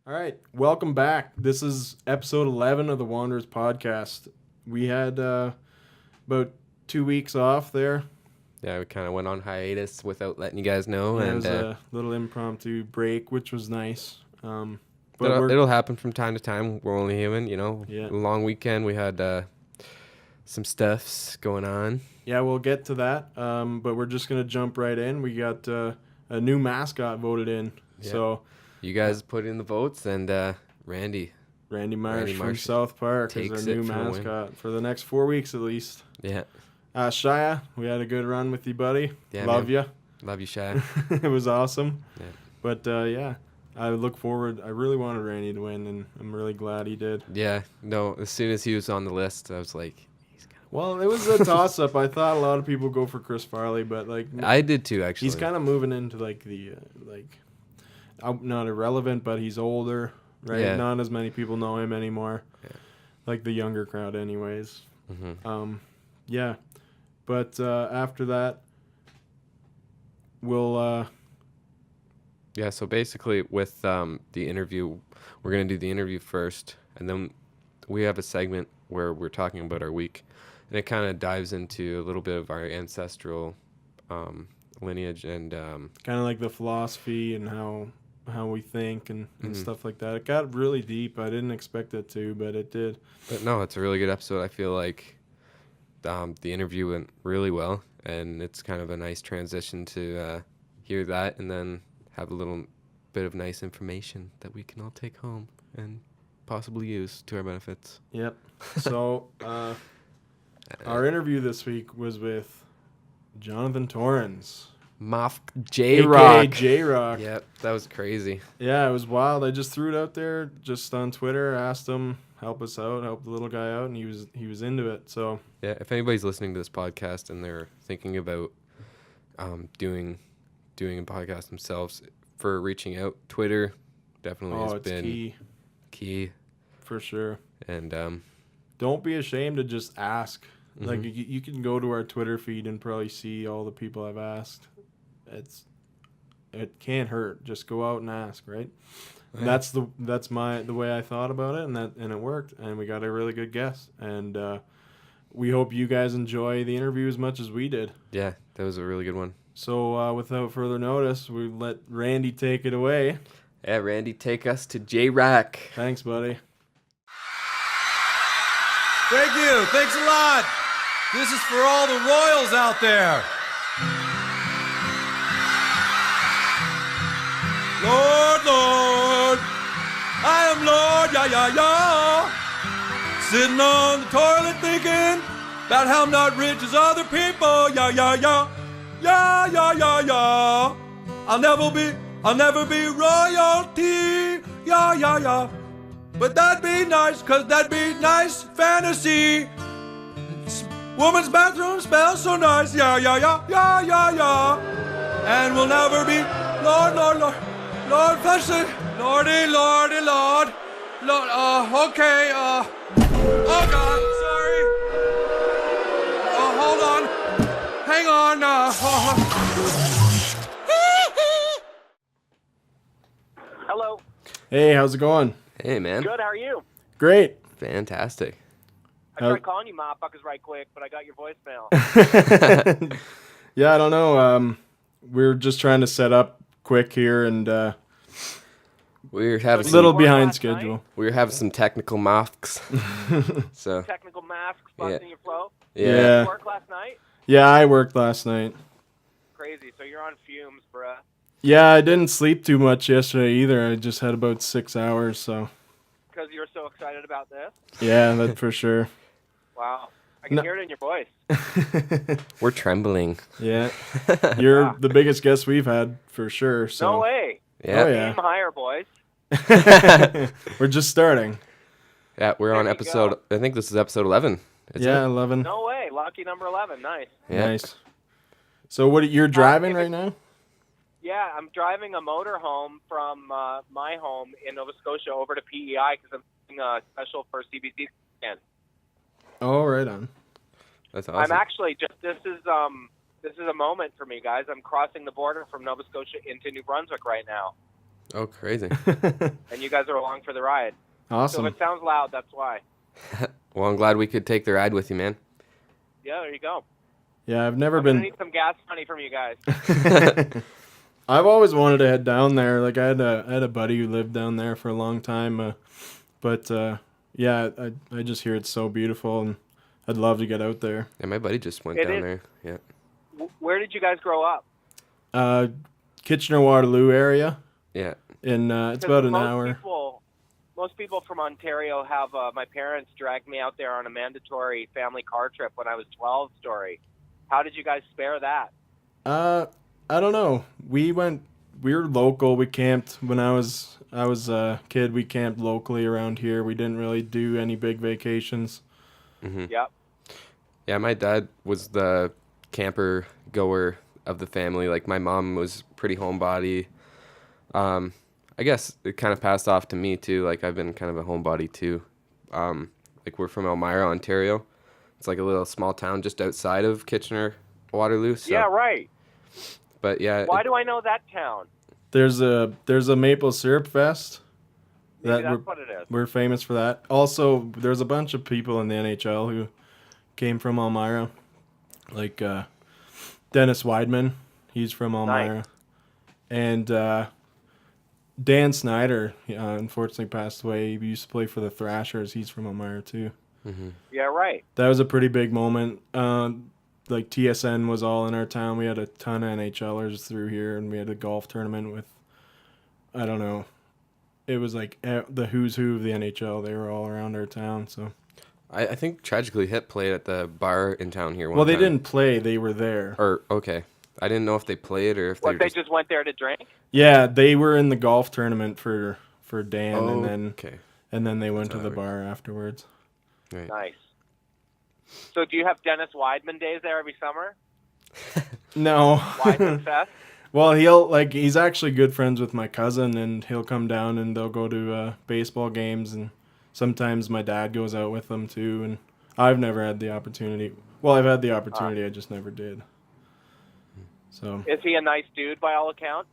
All right, welcome back. This is episode 11 of the Wanderers podcast. We had about 2 weeks off there. Yeah, we kind of went on hiatus without letting you guys know. It and was a little impromptu break, which was nice. But it'll happen from time to time. We're only human, you know. Yeah. A long weekend. We had some stuffs going on. Yeah, we'll get to that. But we're just going to jump right in. We got a new mascot voted in. Yeah. So you guys put in the votes, and Randy Marsh from Marsh South Park is takes our new it for the win. mascot for the next 4 weeks at least. Yeah. Shia, we had a good run with you, buddy. Yeah, Love you. Love you, Shaq. It was awesome. Yeah. But, yeah, I look forward. I really wanted Randy to win, and I'm really glad he did. Yeah. No, as soon as he was on the list, I was like, Well, it was a toss-up. I thought a lot of people go for Chris Farley, but, I did too, actually. he's kind of moving into, not irrelevant, but he's older, right? Yeah. Not as many people know him anymore. Yeah. Like the younger crowd anyways. Mm-hmm. Yeah. But after that, we'll... Yeah, so basically with the interview, we're going to do the interview first, and then we have a segment where we're talking about our week, and it kind of dives into a little bit of our ancestral lineage and... kind of like the philosophy and how we think and Mhm. stuff like that. It got really deep. I didn't expect it to, but it did. But no, it's a really good episode. I feel like the interview went really well, and it's kind of a nice transition to hear that and then have a little bit of nice information that we can all take home and possibly use to our benefits. Yep. So our interview this week was with Jonathan Torrens. Moff J-Rock. a.k.a. J-Rock. Yep, that was crazy. Yeah, it was wild. I just threw it out there just on Twitter, asked him, help us out, help the little guy out, and he was into it. So Yeah, if anybody's listening to this podcast and they're thinking about doing a podcast themselves, for reaching out, Twitter definitely has it's been key. for sure. And Don't be ashamed to just ask. Mhm. Like you can go to our Twitter feed and probably see all the people I've asked. It can't hurt. Just go out and ask, right? Yeah. And that's the way I thought about it, and it worked, and we got a really good guest, and we hope you guys enjoy the interview as much as we did. yeah, that was a really good one. So without further notice, we let Randy take it away. Yeah, Randy, take us to J-Rock. Thanks, buddy. Thank you. Thanks a lot. This is for all the royals out there. Lord, Lord, I am Lord, yeah, yeah, yeah. Sitting on the toilet thinking about how I'm not rich as other people, yeah, yeah, yeah. Yeah, yeah, yeah, yeah. I'll never be royalty, yeah, yeah, yeah. But that'd be nice, 'cause that'd be nice fantasy. Woman's bathroom smells so nice, yeah, yeah, yeah, yeah, yeah, yeah. And we'll never be Lord, Lord, Lord, Lord, bless it, Lordy, Lordy, Lord, Lord, okay, oh God, sorry. Oh, hold on, hang on, Hello. Hey, how's it going? Hey, man. Good, how are you? Great. Fantastic. I tried calling you motherfuckers right quick, but I got your voicemail. Yeah, I don't know. We're just trying to set up quick here, and We're having a little Work behind last schedule. night? We're having some technical mosques. So Technical masks busting your flow. Yeah. You work last night? Yeah, I worked last night. Crazy, so you're on fumes, bruh. Yeah, I didn't sleep too much yesterday either. I just had about 6 hours, so Because you were so excited about this? yeah, that for sure. Wow. I can No. hear it in your voice. we're trembling. Yeah, you're the biggest guest we've had for sure. So No way. Yeah. Oh, yeah. Aim higher, boys. We're just starting. Yeah, we're on There you episode, I think this is episode 11. Yeah, 11. No way. Lucky number 11. Nice. Yeah. Nice. So you're driving if right it- now? Yeah, I'm driving a motorhome from my home in Nova Scotia over to PEI because I'm doing a special for CBC weekend. Oh, right on. That's I'm awesome. actually just this is a moment for me, guys. I'm crossing the border from Nova Scotia into New Brunswick right now. Oh, crazy. and you guys are along for the ride. Awesome. So if it sounds loud, that's why. Well, I'm glad we could take the ride with you, man. Yeah, there you go. Yeah, I've never I'm gonna been. need some gas money from you guys. I've always wanted to head down there. Like I had a buddy who lived down there for a long time, but yeah, I just hear it's so beautiful, and I'd love to get out there. Yeah, my buddy just went It down is. there. Yeah. Where did you guys grow up? Kitchener-Waterloo area, Yeah. and it's 'Cause about an hour. Most people from Ontario have. My parents dragged me out there on a mandatory family car trip when I was 12. Story. How did you guys spare that? I don't know. We were local. We camped when I was a kid. We camped locally around here. We didn't really do any big vacations. Mm-hmm. Yep. Yeah, my dad was the camper goer of the family. Like, my mom was pretty homebody. I guess it kind of passed off to me, too. Like, I've been kind of a homebody, too. Like, we're from Elmira, Ontario. It's like a little small town just outside of Kitchener-Waterloo. So. Yeah, right. But, yeah. Why do I know that town? There's a maple syrup fest. Maybe that's what it is. We're famous for that. Also, there's a bunch of people in the NHL who came from Elmira, like Dennis Weidman. He's from Elmira, Nice. and Dan Snyder, unfortunately passed away. He used to play for the Thrashers. He's from Elmira too. Mm-hmm. Yeah, right. That was a pretty big moment. Like TSN was all in our town. We had a ton of NHLers through here, and we had a golf tournament with, I don't know, it was like the who's who of the NHL. They were all around our town. So I think Tragically Hip played at the bar in town here one well, they time. didn't play. They were there. Or, okay. I didn't know if they played or if What, they they just went there to drink? Yeah, they were in the golf tournament for Dan, Oh, and then they went to the That's bar afterwards. Right. Nice. So do you have Dennis Weidman days there every summer? No. Weidman Fest? Well, he's actually good friends with my cousin, and he'll come down and they'll go to baseball games, and sometimes my dad goes out with them too. And I've never had the opportunity. Well, I've had the opportunity, I just never did. So. Is he a nice dude by all accounts?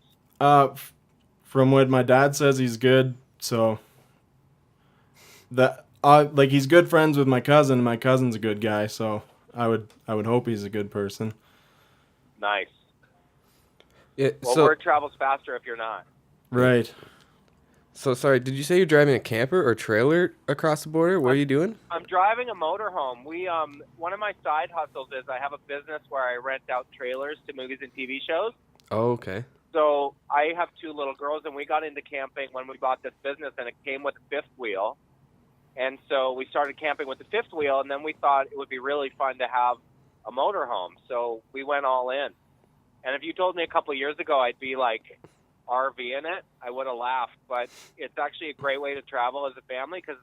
From what my dad says, he's good. So that like he's good friends with my cousin. My cousin's a good guy, so I would hope he's a good person. Nice. Yeah, Well, so, word travels faster if you're not. Right. so sorry, did you say you're driving a camper or trailer across the border? What are you doing? I'm driving a motorhome. We one of my side hustles is I have a business where I rent out trailers to movies and TV shows. Oh, okay. So I have two little girls, and we got into camping when we bought this business, and it came with a fifth wheel. And so we started camping with the fifth wheel, and then we thought it would be really fun to have a motorhome. So we went all in. And if you told me a couple of years ago I'd be like RV in it, I would have laughed. But it's actually a great way to travel as a family because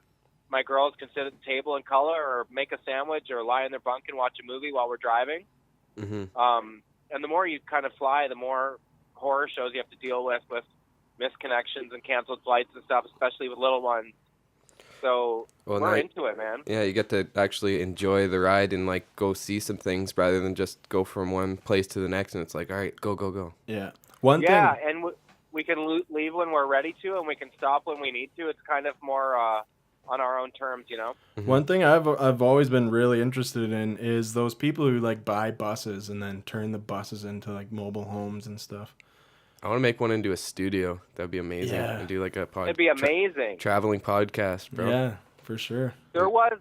my girls can sit at the table and color or make a sandwich or lie in their bunk and watch a movie while we're driving. Mm-hmm. And the more you kind of fly, the more horror shows you have to deal with misconnections and canceled flights and stuff, especially with little ones. So we're into it, man. Yeah, you get to actually enjoy the ride and like go see some things rather than just go from one place to the next. And it's like, all right, go. Yeah. Yeah, and we can leave when we're ready to, and we can stop when we need to. It's kind of more on our own terms, you know. Mm-hmm. One thing I've always been really interested in is those people who like buy buses and then turn the buses into like mobile homes and stuff. I want to make one into a studio. That'd be amazing. Yeah. And do like a It'd be amazing. traveling podcast, bro. Yeah, for sure. There was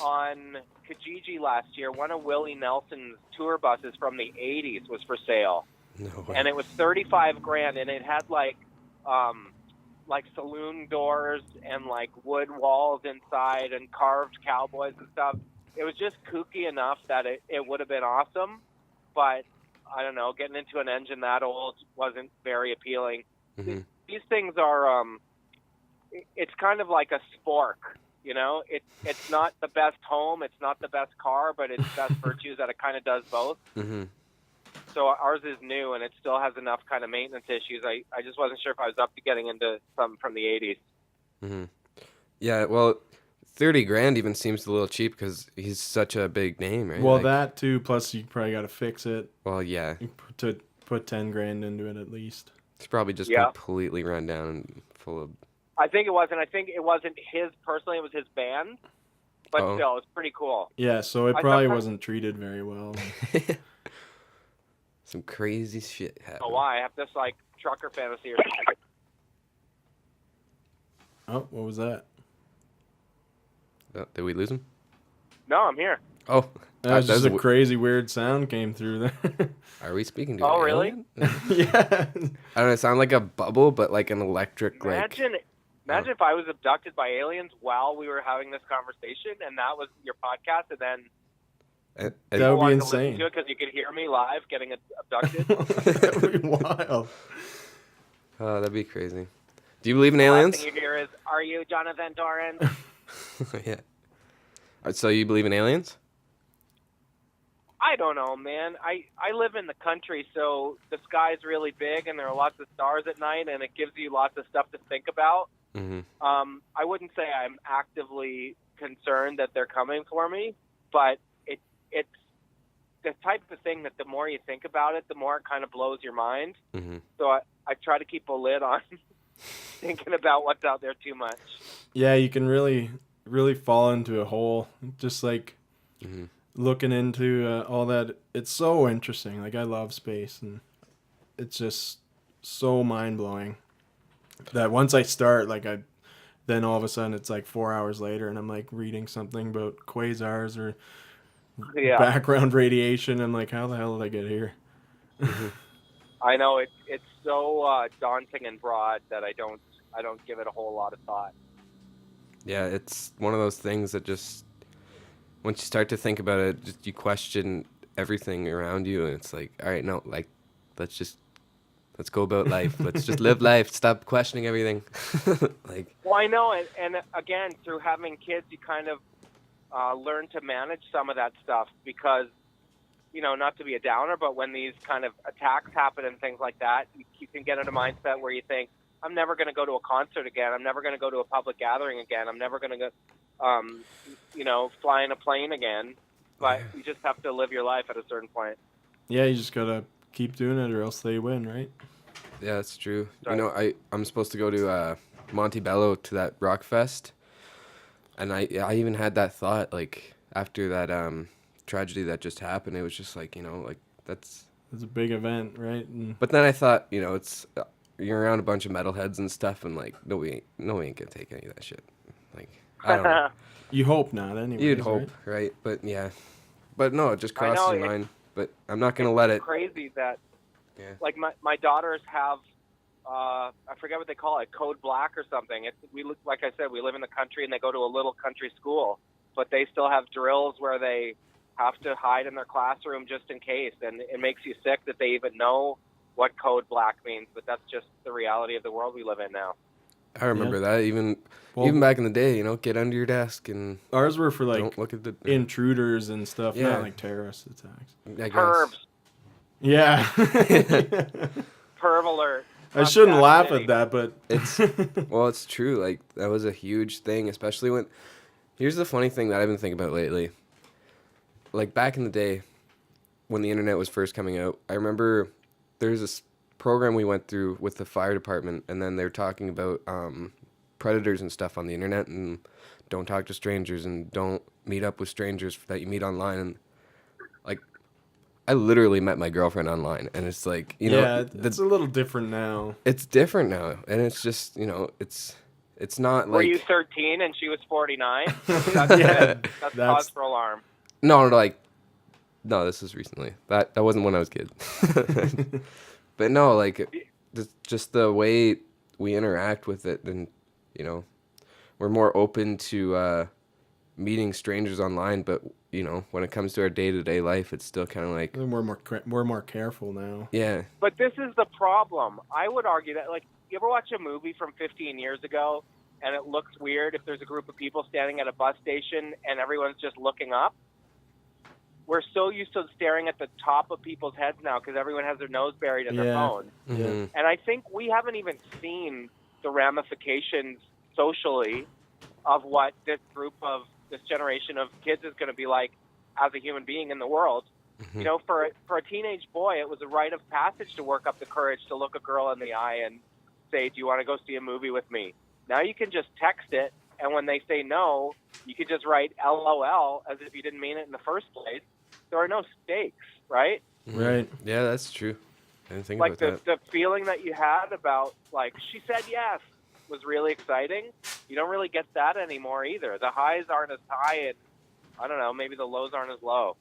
on Kijiji last year, one of Willie Nelson's tour buses from the 80s was for sale. No way. And it was $35,000, and it had like saloon doors and like wood walls inside and carved cowboys and stuff. It was just kooky enough that it would have been awesome, but I don't know, getting into an engine that old wasn't very appealing. Mm-hmm. These things are it's kind of like a spork, you know. It's not the best home, it's not the best car, but it's best virtues that it kind of does both. Mm-hmm. So ours is new, and it still has enough kind of maintenance issues. I just wasn't sure if I was up to getting into something from the 80s. Mm-hmm. Yeah, well, $30,000 even seems a little cheap because he's such a big name, right? Well, like, that too. Plus, you probably got to fix it. Well, yeah. To put $10,000 into it at least. It's probably just Yeah. completely run down and full of. I think it was, and I think it wasn't his personally. It was his band, but Oh. still, it's pretty cool. Yeah, so it I probably sometimes- wasn't treated very well. Some crazy shit happened. Oh, why? I have this like trucker fantasy or something. Oh, what was that? Oh, did we lose him? No, I'm here. Oh, That was just a w- crazy weird sound came through there. Are we speaking to? Oh, an really? alien? Yeah. I don't know. It sounded like a bubble, but like an electric. Imagine if I was abducted by aliens while we were having this conversation, and that was your podcast, and then Like, That you would be wanted insane. to listen to it because you could hear me live getting abducted. That would be wild. oh, that'd be crazy. Do you believe in The last aliens? thing you hear is, "Are you Jonathan Torrens?" Yeah. So you believe in aliens? I don't know, man. I live in the country, so the sky's really big, and there are lots of stars at night, and it gives you lots of stuff to think about. Mm-hmm. I wouldn't say I'm actively concerned that they're coming for me, but it's the type of thing that the more you think about it, the more it kind of blows your mind. Mm-hmm. So I try to keep a lid on thinking about what's out there too much. Yeah, you can really fall into a hole. Just like Mm-hmm. looking into all that. It's so interesting. Like, I love space, and it's just so mind-blowing that once I start, like, then all of a sudden it's like 4 hours later, and I'm like reading something about quasars or Yeah, background radiation. I'm like, how the hell did I get here? I know it's so daunting and broad that I don't give it a whole lot of thought. Yeah, it's one of those things that just once you start to think about it, just you question everything around you, and it's like, all right, no, like let's go about life. Let's just live life. Stop questioning everything. Like, Well, I know, and again, through having kids, you kind of learn to manage some of that stuff because, not to be a downer, but when these kind of attacks happen and things like that, you can get in a mindset where you think, I'm never going to go to a concert again. I'm never going to go to a public gathering again. I'm never going to go, fly in a plane again. But you just have to live your life at a certain point. Yeah, you just gotta keep doing it, or else they win, right? yeah, that's true. Right. I'm supposed to go to Montebello to that rock fest, and I even had that thought like after that tragedy that just happened. It was just like like that's. It's a big event, right? And But then I thought it's you're around a bunch of metalheads and stuff, and like nobody ain't gonna take any of that shit. Like I don't know. you hope not, anyway. You'd hope, right? But yeah. But no, it just I know, crosses your mind. But I'm not gonna let it. Crazy that, Yeah. like my daughters have, I forget what they call it, code black or something. Like I said, we live in the country and they go to a little country school, but they still have drills where they have to hide in their classroom just in case, and it makes you sick that they even know what code black means. But that's just the reality of the world we live in now. I remember that even Well, back in the day. Get under your desk and ours were for like don't look at the. intruders and stuff, Yeah. not like terrorist attacks. I guess. Pervs, Yeah. perv alert. I shouldn't Fuck laugh City. at that, but Well, it's true. Like that was a huge thing, especially when. Here's the funny thing that I've been thinking about lately. Like back in the day, when the internet was first coming out, I remember there's this program we went through with the fire department, and then they're talking about predators and stuff on the internet, and don't talk to strangers, and don't meet up with strangers that you meet online, and like I literally met my girlfriend online, and it's like yeah, it's a little different now. it's different now, and it's just it's not Were like you 13 and she was 49? Yeah, That's cause that's for alarm. no, this was recently. That wasn't when I was a kid. But no, like just the way we interact with it, and we're more open to meeting strangers online. But when it comes to our day-to-day life, it's still kind of like we're more careful now. yeah, But this is the problem. I would argue that, like, you ever watch a movie from 15 years ago and it looks weird if there's a group of people standing at a bus station and everyone's just looking up? We're so used to staring at the top of people's heads now because everyone has their nose buried in their Yeah. phone. mhm. And I think we haven't even seen the ramifications socially of what this generation of kids is going to be like as a human being in the world. You know, for a teenage boy, it was a rite of passage to work up the courage to look a girl in the eye and say, "Do you want to go see a movie with me?" Now you can just text it, and when they say no, you can just write LOL as if you didn't mean it in the first place. There are no stakes, right? Right. Yeah, that's true. I didn't think Like about that. the feeling that you had about, like, she said yes was really exciting. You don't really get that anymore either. The highs aren't as high, and I don't know, maybe the lows aren't as low.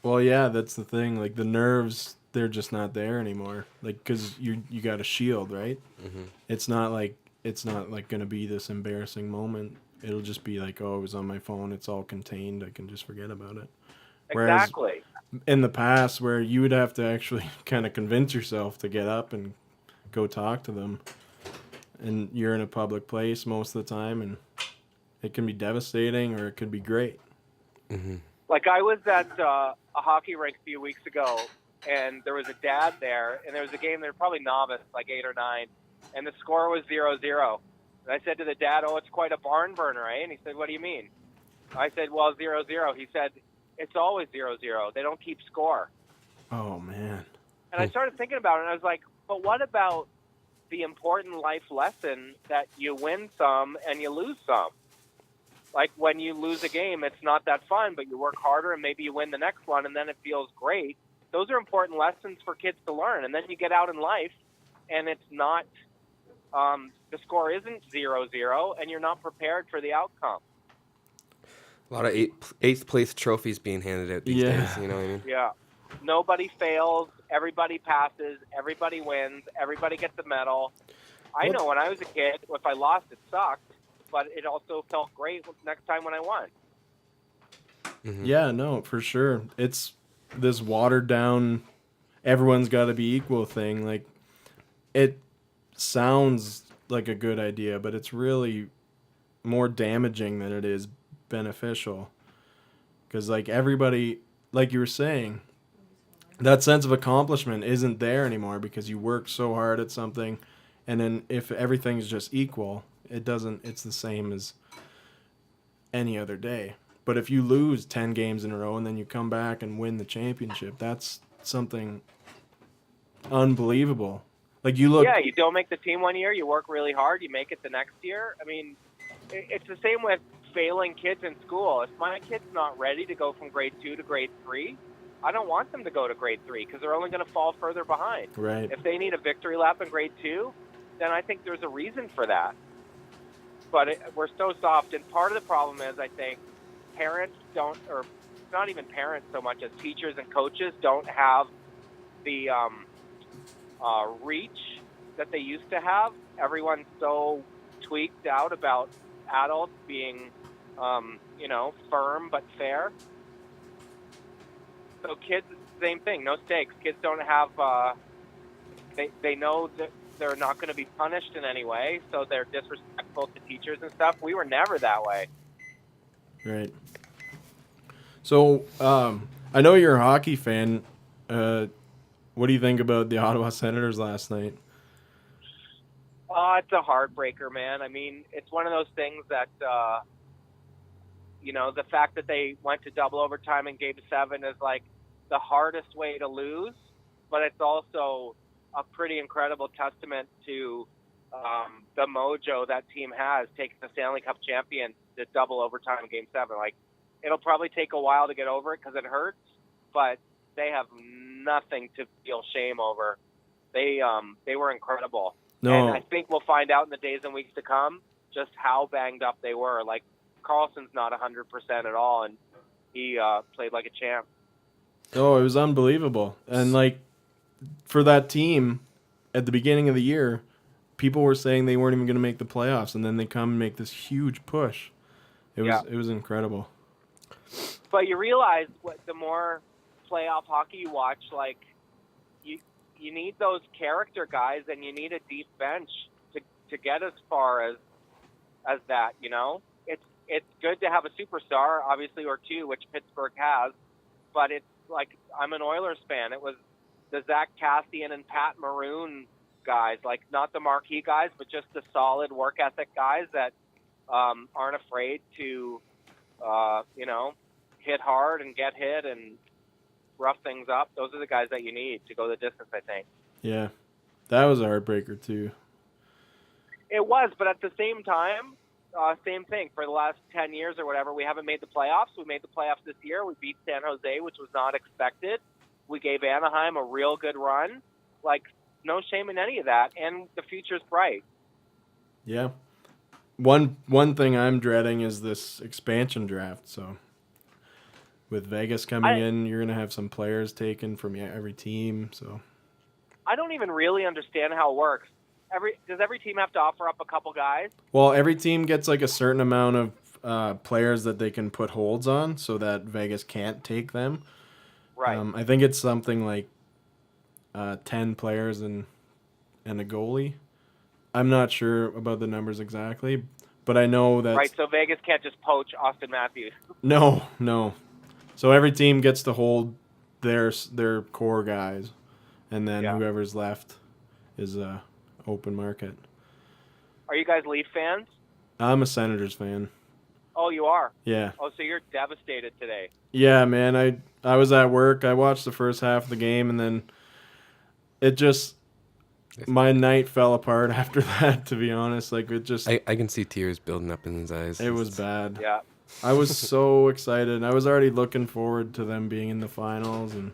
Well, yeah, that's the thing. Like the nerves, they're just not there anymore. Like because you got a shield, right? It's not like gonna be this embarrassing moment. It'll just be like, oh, it was on my phone. It's all contained. I can just forget about it. Whereas Exactly. in the past, where you would have to actually kind of convince yourself to get up and go talk to them, and you're in a public place most of the time, and it can be devastating or it could be great. Like, I was at a hockey rink a few weeks ago, and there was a dad there, and there was a game, they were probably novice, like 8 or 9, and the score was 0-0. And I said to the dad, "Oh, it's quite a barn burner, eh?" And he said, "What do you mean?" I said, "Well, 0-0. He said, "It's always 0-0. They don't keep score." Oh man. And I started thinking about it, and I was like, but what about the important life lesson that you win some and you lose some? Like, when you lose a game, it's not that fun, but you work harder and maybe you win the next one and then it feels great. Those are important lessons for kids to learn. And then you get out in life and it's not, the score isn't 0-0 and you're not prepared for the outcome. A lot of eighth place trophies being handed out these days. You know what I mean? Yeah. Nobody fails. Everybody passes. Everybody wins. Everybody gets a medal. I know when I was a kid, if I lost, it sucked, but it also felt great next time when I won. Yeah, no, for sure. It's this watered down, everyone's got to be equal thing. Like, it sounds like a good idea, but it's really more damaging than it is beneficial. Because, like, everybody, like you were saying, that sense of accomplishment isn't there anymore because you work so hard at something, and then if everything's just equal, it's the same as any other day. But if you lose 10 games in a row and then you come back and win the championship, that's something unbelievable. Like, you look... Yeah, you don't make the team one year, you work really hard, you make it the next year. I mean, it's the same with failing kids in school. If my kid's not ready to go from grade 2 to grade 3, I don't want them to go to grade 3 because they're only going to fall further behind. Right. If they need a victory lap in grade 2, then I think there's a reason for that. But we're so soft, and part of the problem is, I think, parents don't, or not even parents so much as teachers and coaches don't have the reach that they used to have. Everyone's so tweaked out about adults being, firm but fair. So kids, same thing, no stakes. Kids don't have, they know that they're not going to be punished in any way, so they're disrespectful to teachers and stuff. We were never that way. Right. So, I know you're a hockey fan. What do you think about the Ottawa Senators last night? It's a heartbreaker, man. I mean, it's one of those things that, the fact that they went to double overtime in Game 7 is like the hardest way to lose, but it's also a pretty incredible testament to the mojo that team has, taking the Stanley Cup champion to double overtime in Game 7. Like, it'll probably take a while to get over it because it hurts, but they have nothing to feel shame over. They were incredible. No. And I think we'll find out in the days and weeks to come just how banged up they were. Like, Carlson's not 100% at all, and he played like a champ. Oh, it was unbelievable. And, like, for that team, at the beginning of the year, people were saying they weren't even going to make the playoffs, and then they come and make this huge push. It was incredible. But you realize the more playoff hockey you watch, like, you need those character guys, and you need a deep bench to get as far as that. It's good to have a superstar, obviously, or two, which Pittsburgh has. But it's like, I'm an Oilers fan. It was the Zach Cassian and Pat Maroon guys, like, not the marquee guys, but just the solid work ethic guys that aren't afraid to, hit hard and get hit and rough things up, those are the guys that you need to go the distance, I think. Yeah, that was a heartbreaker too. It was, but at the same time, same thing. For the last 10 years or whatever, we haven't made the playoffs. We made the playoffs this year. We beat San Jose, which was not expected. We gave Anaheim a real good run. Like, no shame in any of that, and the future's bright. Yeah. One thing I'm dreading is this expansion draft. So with Vegas coming in, you're going to have some players taken from every team. So I don't even really understand how it works. Does every team have to offer up a couple guys? Well, every team gets like a certain amount of players that they can put holds on so that Vegas can't take them. Right. I think it's something like 10 players and a goalie. I'm not sure about the numbers exactly, but I know that... Right, so Vegas can't just poach Austin Matthews. No. So every team gets to hold their core guys, and then whoever's left is open market. Are you guys Leaf fans? I'm a Senators fan. Oh, you are? Yeah. Oh, so you're devastated today. Yeah, man. I was at work. I watched the first half of the game, and then it just... My night fell apart after that, to be honest. Like, it just... I can see tears building up in his eyes. It was bad. Yeah. I was so excited. I was already looking forward to them being in the finals, and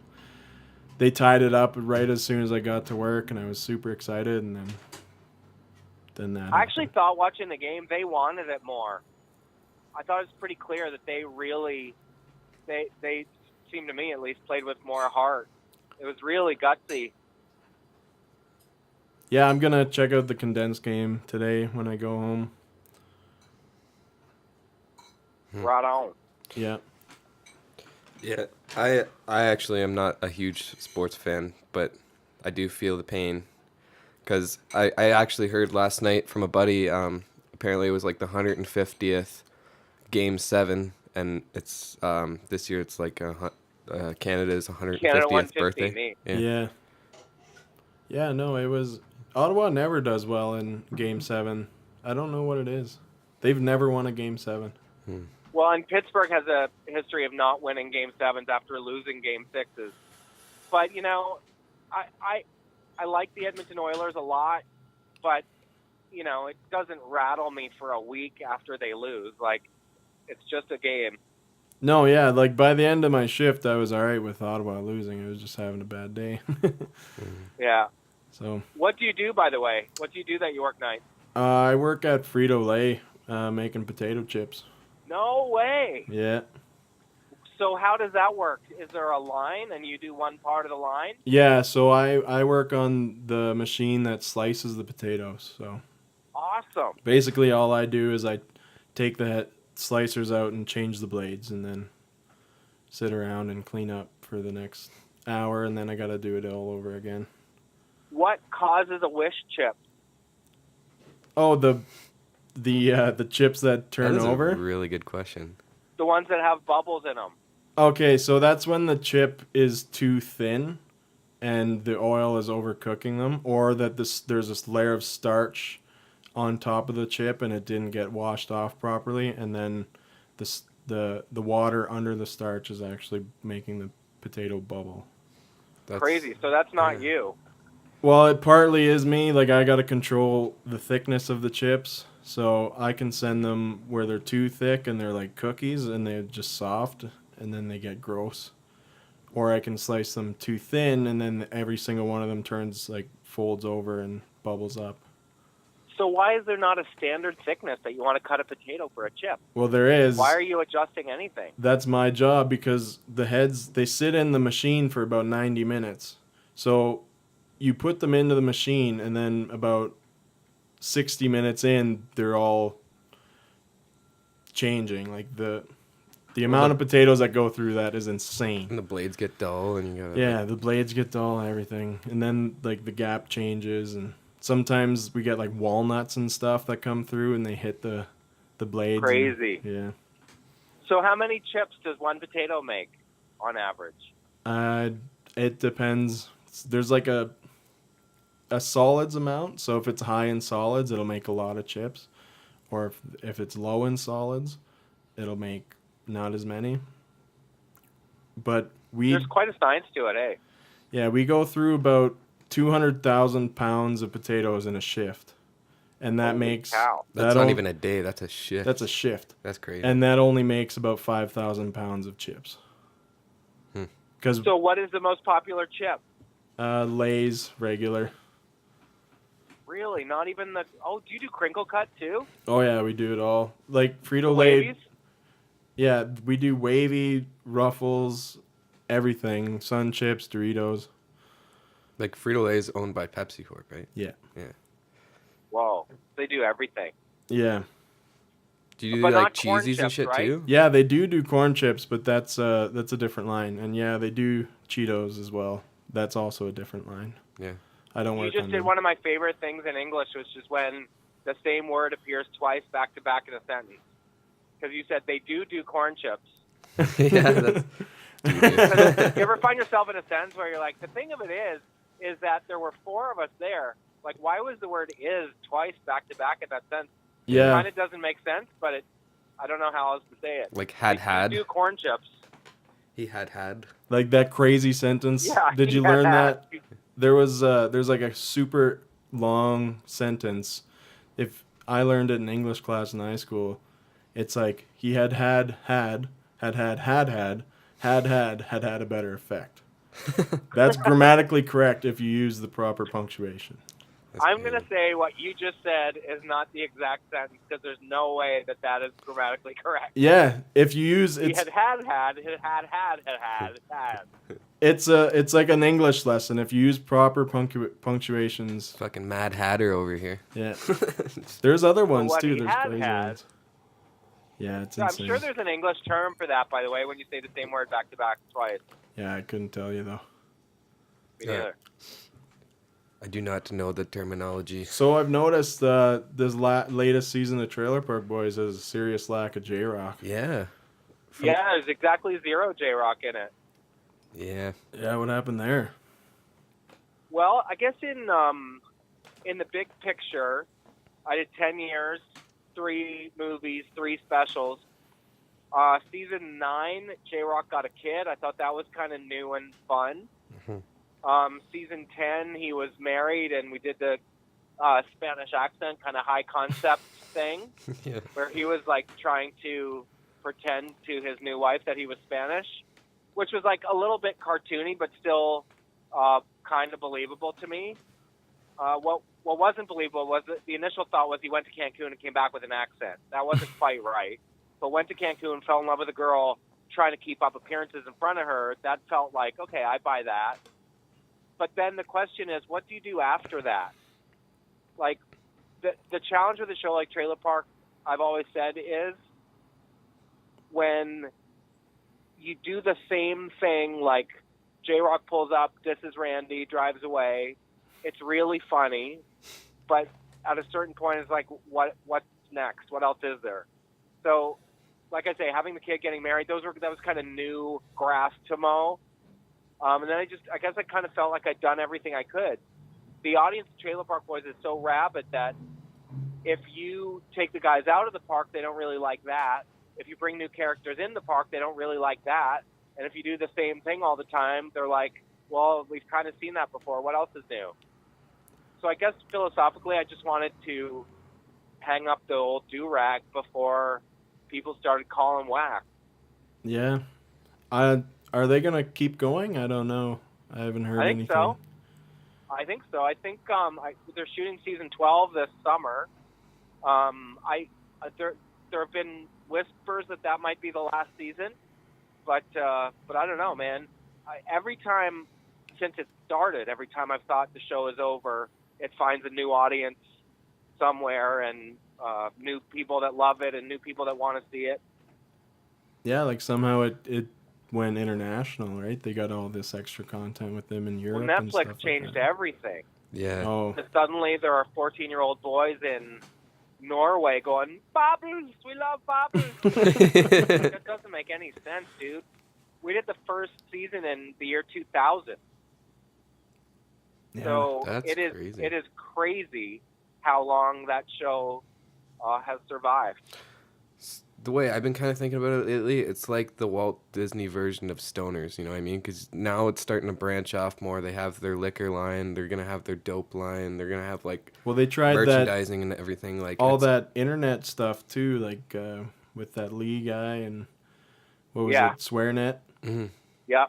they tied it up right as soon as I got to work, and I was super excited, and then that I actually thought watching the game they wanted it more. I thought it was pretty clear that they really, they seemed to me at least, played with more heart. It was really gutsy. Yeah, I'm going to check out the condensed game today when I go home. Right on. Yeah. Yeah, I actually am not a huge sports fan, but I do feel the pain. Because I actually heard last night from a buddy, apparently it was like the 150th Game 7, and it's this year it's like Canada's 150th birthday. Yeah, no, it was... Ottawa never does well in Game 7. I don't know what it is. They've never won a Game 7. Well, and Pittsburgh has a history of not winning Game 7s after losing Game 6s. But, you know, I like the Edmonton Oilers a lot, but, you know, it doesn't rattle me for a week after they lose. Like, it's just a game. No, yeah, like by the end of my shift, I was all right with Ottawa losing. I was just having a bad day. Yeah. So. What do you do, by the way? What do you do that you work nights? I work at Frito-Lay, making potato chips. No way. Yeah. So how does that work? Is there a line and you do one part of the line? Yeah, so I work on the machine that slices the potatoes. So. Awesome. Basically, all I do is I take the slicers out and change the blades, and then sit around and clean up for the next hour, and then I got to do it all over again. What causes a wish chip? Oh, the chips that turn over? That is a really good question. The ones that have bubbles in them. Okay, so that's when the chip is too thin and the oil is overcooking them, or that there's this layer of starch on top of the chip and it didn't get washed off properly, and then the water under the starch is actually making the potato bubble. That's crazy. So that's not you. Well, it partly is me. Like, I got to control the thickness of the chips, so I can send them where they're too thick and they're like cookies and they're just soft and then they get gross. Or I can slice them too thin and then every single one of them turns, like, folds over and bubbles up. So why is there not a standard thickness that you want to cut a potato for a chip? Well, there is. Why are you adjusting anything? That's my job, because the heads, they sit in the machine for about 90 minutes. So you put them into the machine, and then about 60 minutes in, they're all changing. Like, the amount of potatoes that go through that is insane. And the blades get dull, and you gotta... Yeah, the blades get dull and everything. And then, like, the gap changes, and sometimes we get, like, walnuts and stuff that come through, and they hit the blades. Crazy. Yeah. So how many chips does one potato make on average? It depends. There's, like, a solids amount. So if it's high in solids, it'll make a lot of chips. Or if it's low in solids, it'll make not as many. But There's quite a science to it, eh? Yeah, we go through about 200,000 pounds of potatoes in a shift. And that Holy makes... cow. That's not even a day. That's a shift. That's a shift. That's crazy. And that only makes about 5,000 pounds of chips. So what is the most popular chip? Lay's regular. Really? Not even the... Oh, do you do crinkle cut, too? Oh, yeah, we do it all. Like, Frito-Lay... Wavies? Yeah, we do Wavy, Ruffles, everything. Sun Chips, Doritos. Like, Frito-Lay is owned by Pepsi Corp, right? Yeah. Yeah. Whoa. They do everything. Yeah. Do you do, But like, not corn cheesies and chips, shit, right? too? Yeah, they do corn chips, but that's a different line. And, yeah, they do Cheetos as well. That's also a different line. Yeah. I don't You work just on did them. one of my favorite things in English, which is when the same word appears twice back to back in a sentence. Because you said they do corn chips. Yeah, that's... You ever find yourself in a sentence where you're like, the thing of it is that there were four of us there. Like, why was the word is twice back to back in that sentence? It Yeah. kind of doesn't make sense, but I don't know how else to say it. Like, They had. do corn chips. He had. Like that crazy sentence. Yeah. Did you yeah. learn that? There's like a super long sentence. If I learned it in English class in high school, it's like he had a better effect. That's grammatically correct if you use the proper punctuation. That's I'm good. going to say what you just said is not the exact sentence because there's no way that is grammatically correct. Yeah, if you use He it's had. it's like an English lesson. If you use proper punctuations, Fucking Mad Hatter over here. yeah. There's other ones what too. he There's had crazy had- ones. Yeah, it's I'm insane. sure there's an English term for that, by the way, when you say the same word back to back twice. Yeah, I couldn't tell you though. Me Yeah. neither. I do not know the terminology. So I've noticed this latest season of Trailer Park Boys has a serious lack of J-Rock. Yeah. Yeah, there's exactly 0 J-Rock in it. Yeah. Yeah, what happened there? Well, I guess in the big picture, I did 10 years, 3 movies, 3 specials. Season 9, J-Rock got a kid. I thought that was kind of new and fun. Season 10, he was married, and we did the Spanish accent, kind of high concept thing, Yeah. where he was like trying to pretend to his new wife that he was Spanish, which was like a little bit cartoony, but still kind of believable to me. What wasn't believable was that the initial thought was he went to Cancun and came back with an accent. That wasn't quite right. But went to Cancun, fell in love with a girl, trying to keep up appearances in front of her. That felt like, okay, I buy that. But then the question is, what do you do after that? Like, the challenge with a show like Trailer Park, I've always said, is when you do the same thing, like J-Rock pulls up, disses Randy, drives away. It's really funny, but at a certain point, it's like, what's next? What else is there? So, like I say, having the kid, getting married, that was kind of new grass to mow. And then I guess I kind of felt like I'd done everything I could. The audience of Trailer Park Boys is so rabid that if you take the guys out of the park, they don't really like that. If you bring new characters in the park, they don't really like that. And if you do the same thing all the time, they're like, well, we've kind of seen that before. What else is new? So I guess philosophically, I just wanted to hang up the old do-rag before people started calling whack. Yeah. Are they going to keep going? I don't know. I haven't heard anything. I think so. I think they're shooting season 12 this summer. There have been whispers that might be the last season, but I don't know, man. Every time since it started, every time I've thought the show is over, it finds a new audience somewhere and new people that love it and new people that want to see it. Yeah, like somehow it went international, right? They got all this extra content with them in Europe. Well, and Netflix stuff changed like that. everything. Yeah. Oh, And suddenly there are 14-year-old boys in Norway going, Bubbles, we love Bubbles. That doesn't make any sense, dude. We did the first season in the year 2000. yeah. So That's it crazy. is crazy how long that show has survived. the way I've been kind of thinking about it lately, it's like the Walt Disney version of stoners, you know what I mean? Because now it's starting to branch off more. They have their liquor line, they're gonna have their dope line, they're gonna have like Well, they tried that merchandising and everything, like all it's- that internet stuff too, like with that Lee guy and what was Yeah. it, SwearNet? Mhm. Yeah,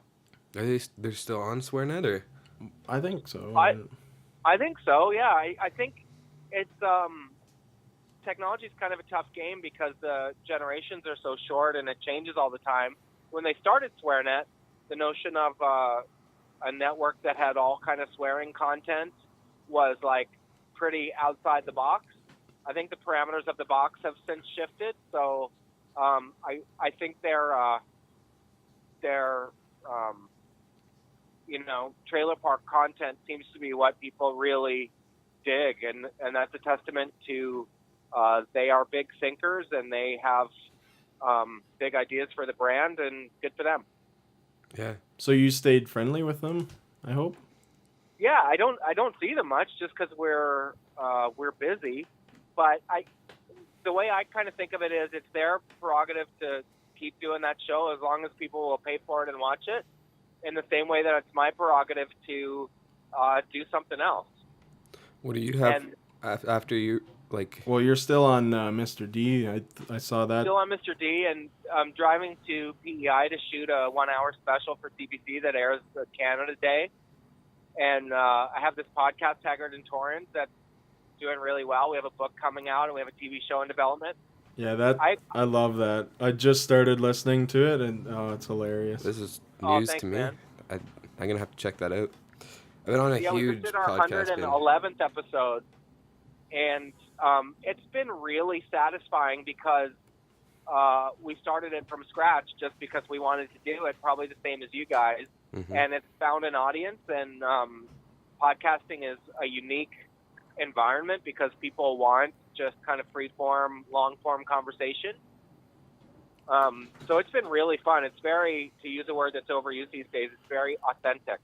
They're still on SwearNet, or I think so. I think so. Yeah, I think it's technology is kind of a tough game because the generations are so short and it changes all the time. When they started SwearNet, the notion of a network that had all kind of swearing content was like pretty outside the box. I think the parameters of the box have since shifted. So I think their trailer park content seems to be what people really dig, and that's a testament to they are big thinkers and they have big ideas for the brand, and good for them. yeah. So you stayed friendly with them, I hope? Yeah, I don't see them much just because we're busy, but the way I kind of think of it is it's their prerogative to keep doing that show as long as people will pay for it and watch it, in the same way that it's my prerogative to do something else. What do you have after you like? Well, you're still on Mr. D. I saw that. Still on Mr. D, and I'm driving to PEI to shoot a 1-hour special for CBC that airs Canada Day. And I have this podcast, Jonathan Torrens, that's doing really well. We have a book coming out, and we have a TV show in development. Yeah, I love that. I just started listening to it, and it's hilarious. This is news thanks, to me. man. I'm gonna have to check that out. I've been on a we huge just did our podcast binge. 111th episode, and it's been really satisfying because we started it from scratch just because we wanted to do it, probably the same as you guys, and it's found an audience, and podcasting is a unique environment because people want just kind of free-form, long-form conversation. So it's been really fun. It's very, to use a word that's overused these days, it's very authentic.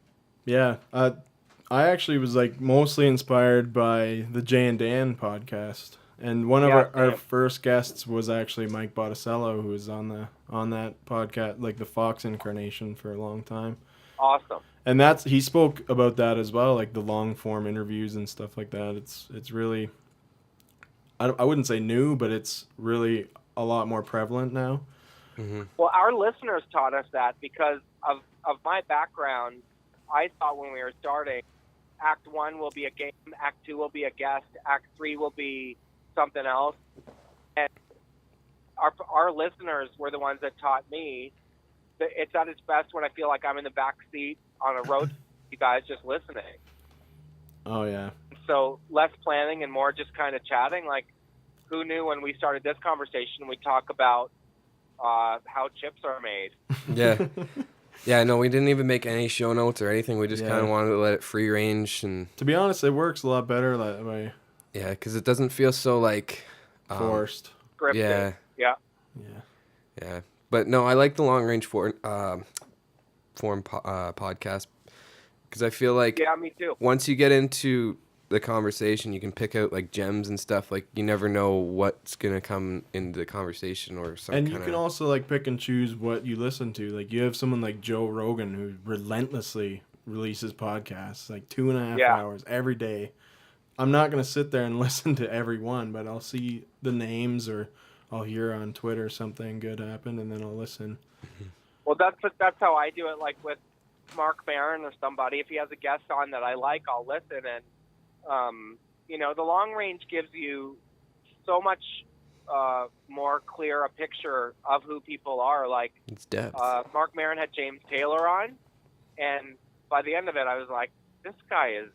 Yeah, I actually was like mostly inspired by the Jay and Dan podcast, and one of our first guests was actually Mike Botticello, who was on that podcast, like the Fox incarnation, for a long time. Awesome. And he spoke about that as well, like the long form interviews and stuff like that. It's really, I wouldn't say new, but it's really a lot more prevalent now. Mm-hmm. Well, our listeners taught us that because of my background. I thought when we were starting, Act 1 will be a game, Act 2 will be a guest, Act 3 will be something else. And our listeners were the ones that taught me that it's at its best when I feel like I'm in the back seat on a road, you guys just listening. Oh, yeah. So less planning and more just kind of chatting. Like, who knew when we started this conversation we'd talk about how chips are made? Yeah. Yeah, no, we didn't even make any show notes or anything. We just kind of wanted to let it free range. And to be honest, it works a lot better that way. Yeah, because it doesn't feel so like forced. Scripted. Yeah. Yeah. But no, I like the long range form podcast because I feel like me too. Once you get into the conversation, you can pick out like gems and stuff. Like you never know what's gonna come into the conversation or something. And you can also like pick and choose what you listen to. Like you have someone like Joe Rogan who relentlessly releases podcasts, like 2.5 hours every day. I'm not gonna sit there and listen to every one, but I'll see the names or I'll hear on Twitter something good happened, and then I'll listen. Well, that's how I do it. Like with Mark Maron or somebody, if he has a guest on that I like, I'll listen. And the long range gives you so much more clear a picture of who people are. Like it's depth. Mark Maron had James Taylor on, and by the end of it, I was like, this guy is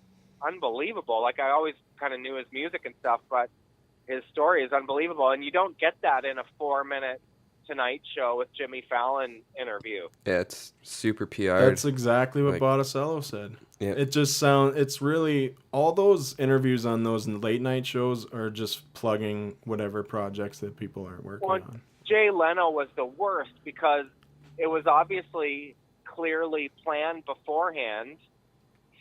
unbelievable. Like I always kind of knew his music and stuff, but his story is unbelievable, and you don't get that in a 4-minute Tonight Show with Jimmy Fallon interview. Yeah, it's super PR. That's exactly what Botticello said. Yeah. It's really, all those interviews on those late night shows are just plugging whatever projects that people are working on. Jay Leno was the worst because it was obviously clearly planned beforehand.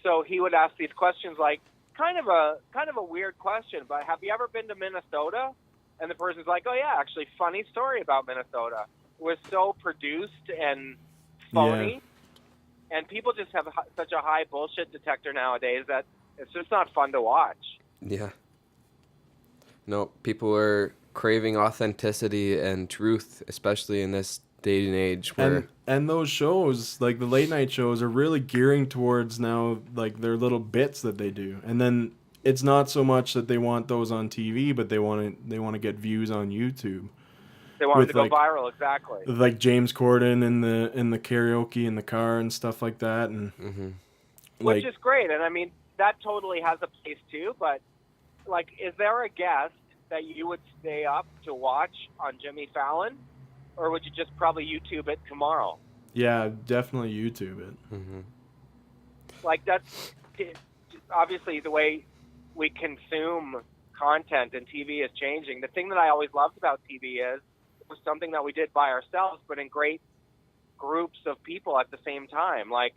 So he would ask these questions like, kind of a weird question, but have you ever been to Minnesota? and the person's like, oh yeah, actually, funny story about Minnesota. It was so produced and phony, and people just have such a high bullshit detector nowadays that it's just not fun to watch. Yeah. No, people are craving authenticity and truth, especially in this day and age where... And those shows, like the late night shows, are really gearing towards now, like their little bits that they do. And then it's not so much that they want those on TV, but they want to get views on YouTube. They want to go viral, exactly. Like James Corden in the karaoke in the car and stuff like that, and which is great. And I mean, that totally has a place too. But like, is there a guest that you would stay up to watch on Jimmy Fallon, or would you just probably YouTube it tomorrow? Yeah, definitely YouTube it. Like, that's obviously the way we consume content, and TV is changing. The thing that I always loved about TV is it was something that we did by ourselves, but in great groups of people at the same time. Like,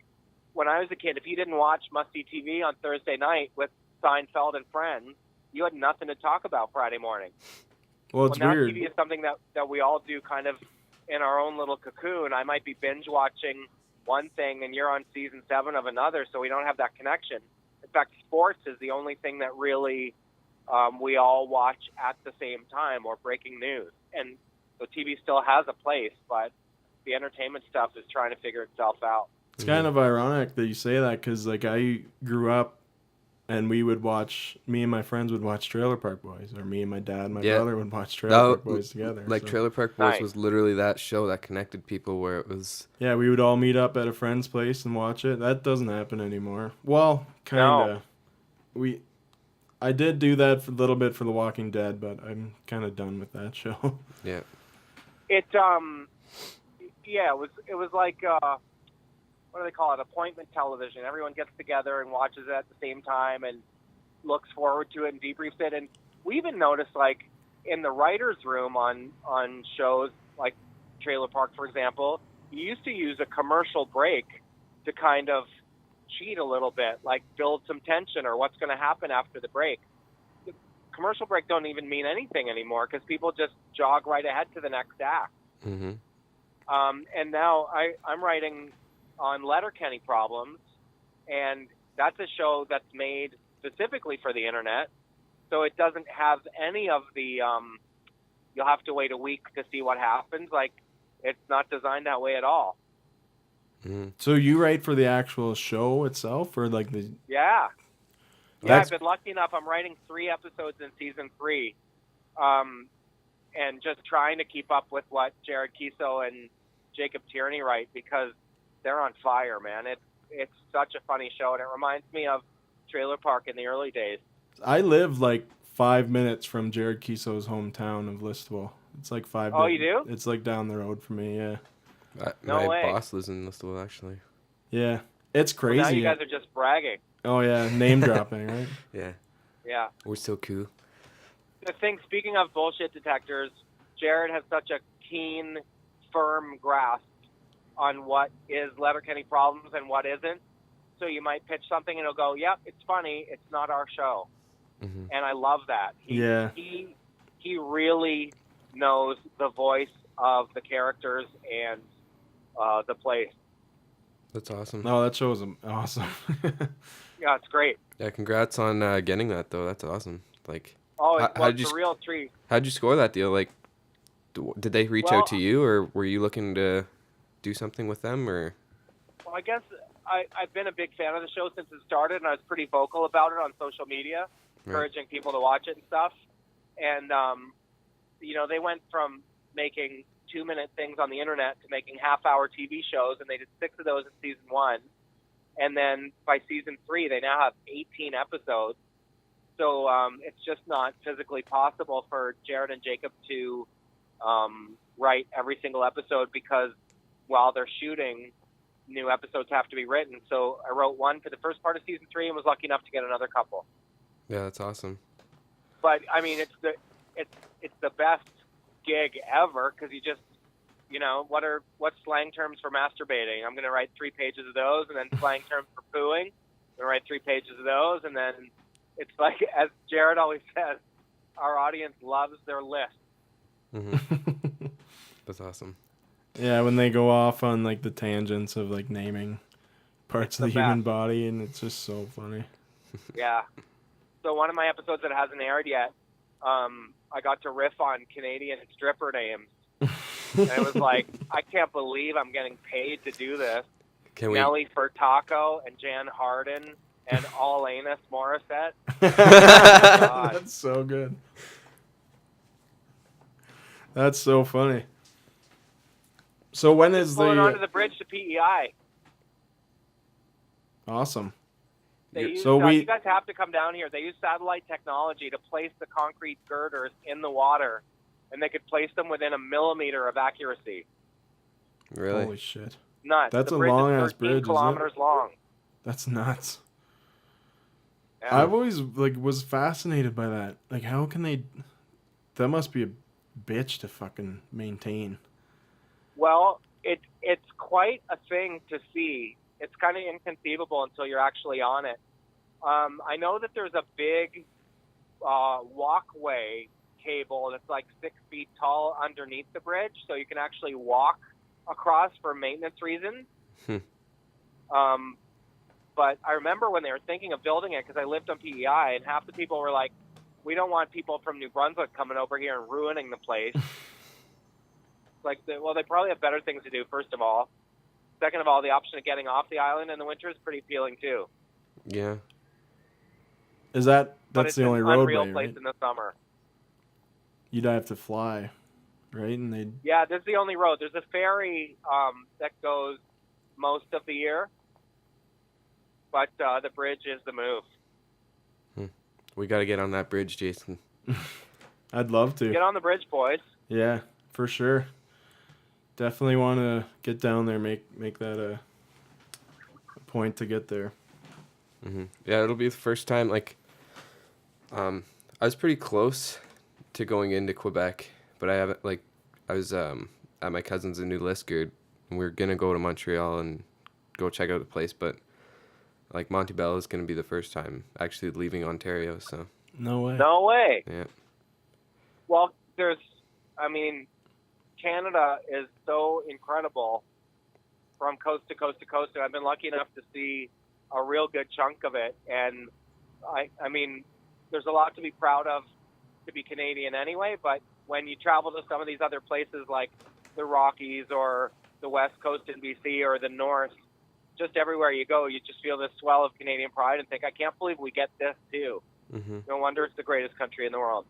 when I was a kid, if you didn't watch must-see TV on Thursday night with Seinfeld and friends, you had nothing to talk about Friday morning. Well, it's now weird. TV is something that we all do kind of in our own little cocoon. I might be binge-watching one thing, and you're on season 7 of another, so we don't have that connection. In fact, sports is the only thing that really we all watch at the same time, or breaking news. And so TV still has a place, but the entertainment stuff is trying to figure itself out. It's kind of ironic that you say that, because like I grew up and me and my friends would watch Trailer Park Boys, or me and my dad and my brother would watch Trailer Park Boys together. Like Trailer Park Boys was literally that show that connected people, where it was... Yeah, we would all meet up at a friend's place and watch it. That doesn't happen anymore. Well, kind of. No. I did do that for a little bit for The Walking Dead, but I'm kind of done with that show. Yeah. It was like what do they call it? Appointment television. Everyone gets together and watches it at the same time and looks forward to it and debriefs it. And we even noticed, like, in the writers' room on shows like Trailer Park, for example, you used to use a commercial break to kind of cheat a little bit, like build some tension or what's going to happen after the break. The commercial break don't even mean anything anymore, because people just jog right ahead to the next act. And now I'm writing on Letterkenny Problems, and that's a show that's made specifically for the internet, so it doesn't have any of the you'll have to wait a week to see what happens. Like, it's not designed that way at all. So you write for the actual show itself, or like the... Yeah, I've been lucky enough. I'm writing 3 episodes in season 3, and just trying to keep up with what Jared Kiso and Jacob Tierney write, because they're on fire, man. It's such a funny show, and it reminds me of Trailer Park in the early days. I live like 5 minutes from Jared Kiso's hometown of Listowel. It's like 5 minutes. Oh, you do? It's like down the road from me, yeah. My boss lives in Listowel, actually. Yeah. It's crazy. Well, now you guys are just bragging. Oh, yeah. Name dropping, right? Yeah. Yeah. We're so cool. The thing, speaking of bullshit detectors, Jared has such a keen, firm grasp on what is Letterkenny Problems and what isn't. So you might pitch something and he'll go, yep, it's funny, it's not our show. And I love that. He really knows the voice of the characters and the place. That's awesome. No, that show is awesome. Yeah, it's great. Yeah, congrats on getting that, though. That's awesome. Like, it's a real treat. How'd you score that deal? Like, did they reach out to you, or were you looking to do something with them, or? Well, I guess I've been a big fan of the show since it started, and I was pretty vocal about it on social media, encouraging people to watch it and stuff. And, they went from making 2-minute things on the internet to making half-hour TV shows, and they did 6 of those in season 1. And then by season 3, they now have 18 episodes. So it's just not physically possible for Jared and Jacob to write every single episode, because while they're shooting, new episodes have to be written. So I wrote one for the first part of season 3 and was lucky enough to get another couple. Yeah, that's awesome. But I mean, it's the best gig ever, because you just, what's slang terms for masturbating? I'm going to write 3 pages of those, and then slang terms for pooing. I'm going to write 3 pages of those, and then it's like, as Jared always says, our audience loves their list. Mm-hmm. That's awesome. Yeah, when they go off on like the tangents of like naming parts of the human body, and it's just so funny. Yeah. So one of my episodes that hasn't aired yet, I got to riff on Canadian stripper names. And it was like, I can't believe I'm getting paid to do this. Nelly Furtado and Jan Harden and Alanis Morissette. Oh, that's so good. That's so funny. So when is pulling onto the bridge to PEI? Awesome. You guys have to come down here. They use satellite technology to place the concrete girders in the water, and they could place them within a millimeter of accuracy. Really? Holy shit. Nuts. That's a long-ass bridge, kilometers long. That's nuts. Yeah. I've always was fascinated by that. Like, how can they... That must be a bitch to fucking maintain. Well, it's quite a thing to see. It's kind of inconceivable until you're actually on it. I know that there's a big walkway cable that's like 6 feet tall underneath the bridge, so you can actually walk across for maintenance reasons. But I remember when they were thinking of building it, because I lived on PEI, and half the people were like, we don't want people from New Brunswick coming over here and ruining the place. They probably have better things to do, first of all. Second of all, the option of getting off the island in the winter is pretty appealing, too. Yeah. That's the only roadway, unreal place right? in the summer. You'd have to fly, right? And Yeah, this is the only road. There's a ferry that goes most of the year, but the bridge is the move. We got to get on that bridge, Jason. I'd love to. Get on the bridge, boys. Yeah, for sure. Definitely want to get down there, make that a point to get there. Mm-hmm. Yeah, it'll be the first time. I was pretty close to going into Quebec, but I haven't. I was at my cousin's in New Liskeard, and we were gonna go to Montreal and go check out the place, but Montebello is gonna be the first time actually leaving Ontario. So. No way. No way. Yeah. Well, Canada is so incredible from coast to coast to coast, and I've been lucky enough to see a real good chunk of it. And I mean, there's a lot to be proud of to be Canadian anyway, but when you travel to some of these other places like the Rockies or the West Coast in BC or the North, just everywhere you go, you just feel this swell of Canadian pride and think, I can't believe we get this too. Mm-hmm. No wonder it's the greatest country in the world.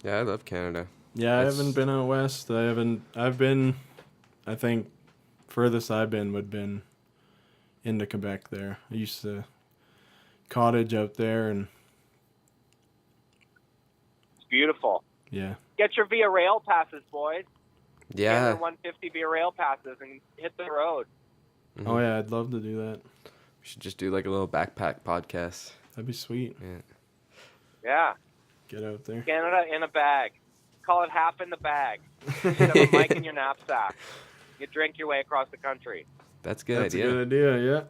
Yeah, I love Canada. Yeah, I haven't been out west. I've been, I think, furthest I've been would have been into Quebec there. I used to cottage out there, and it's beautiful. Yeah. Get your Via Rail passes, boys. Yeah. Get your 150 Via Rail passes and hit the road. Mm-hmm. Oh yeah, I'd love to do that. We should just do a little backpack podcast. That'd be sweet. Yeah. Yeah. Get out there. Canada in a bag. Call it half in the bag. You have a mic in your knapsack. You drink your way across the country. That's a good idea. That's a good idea, yeah.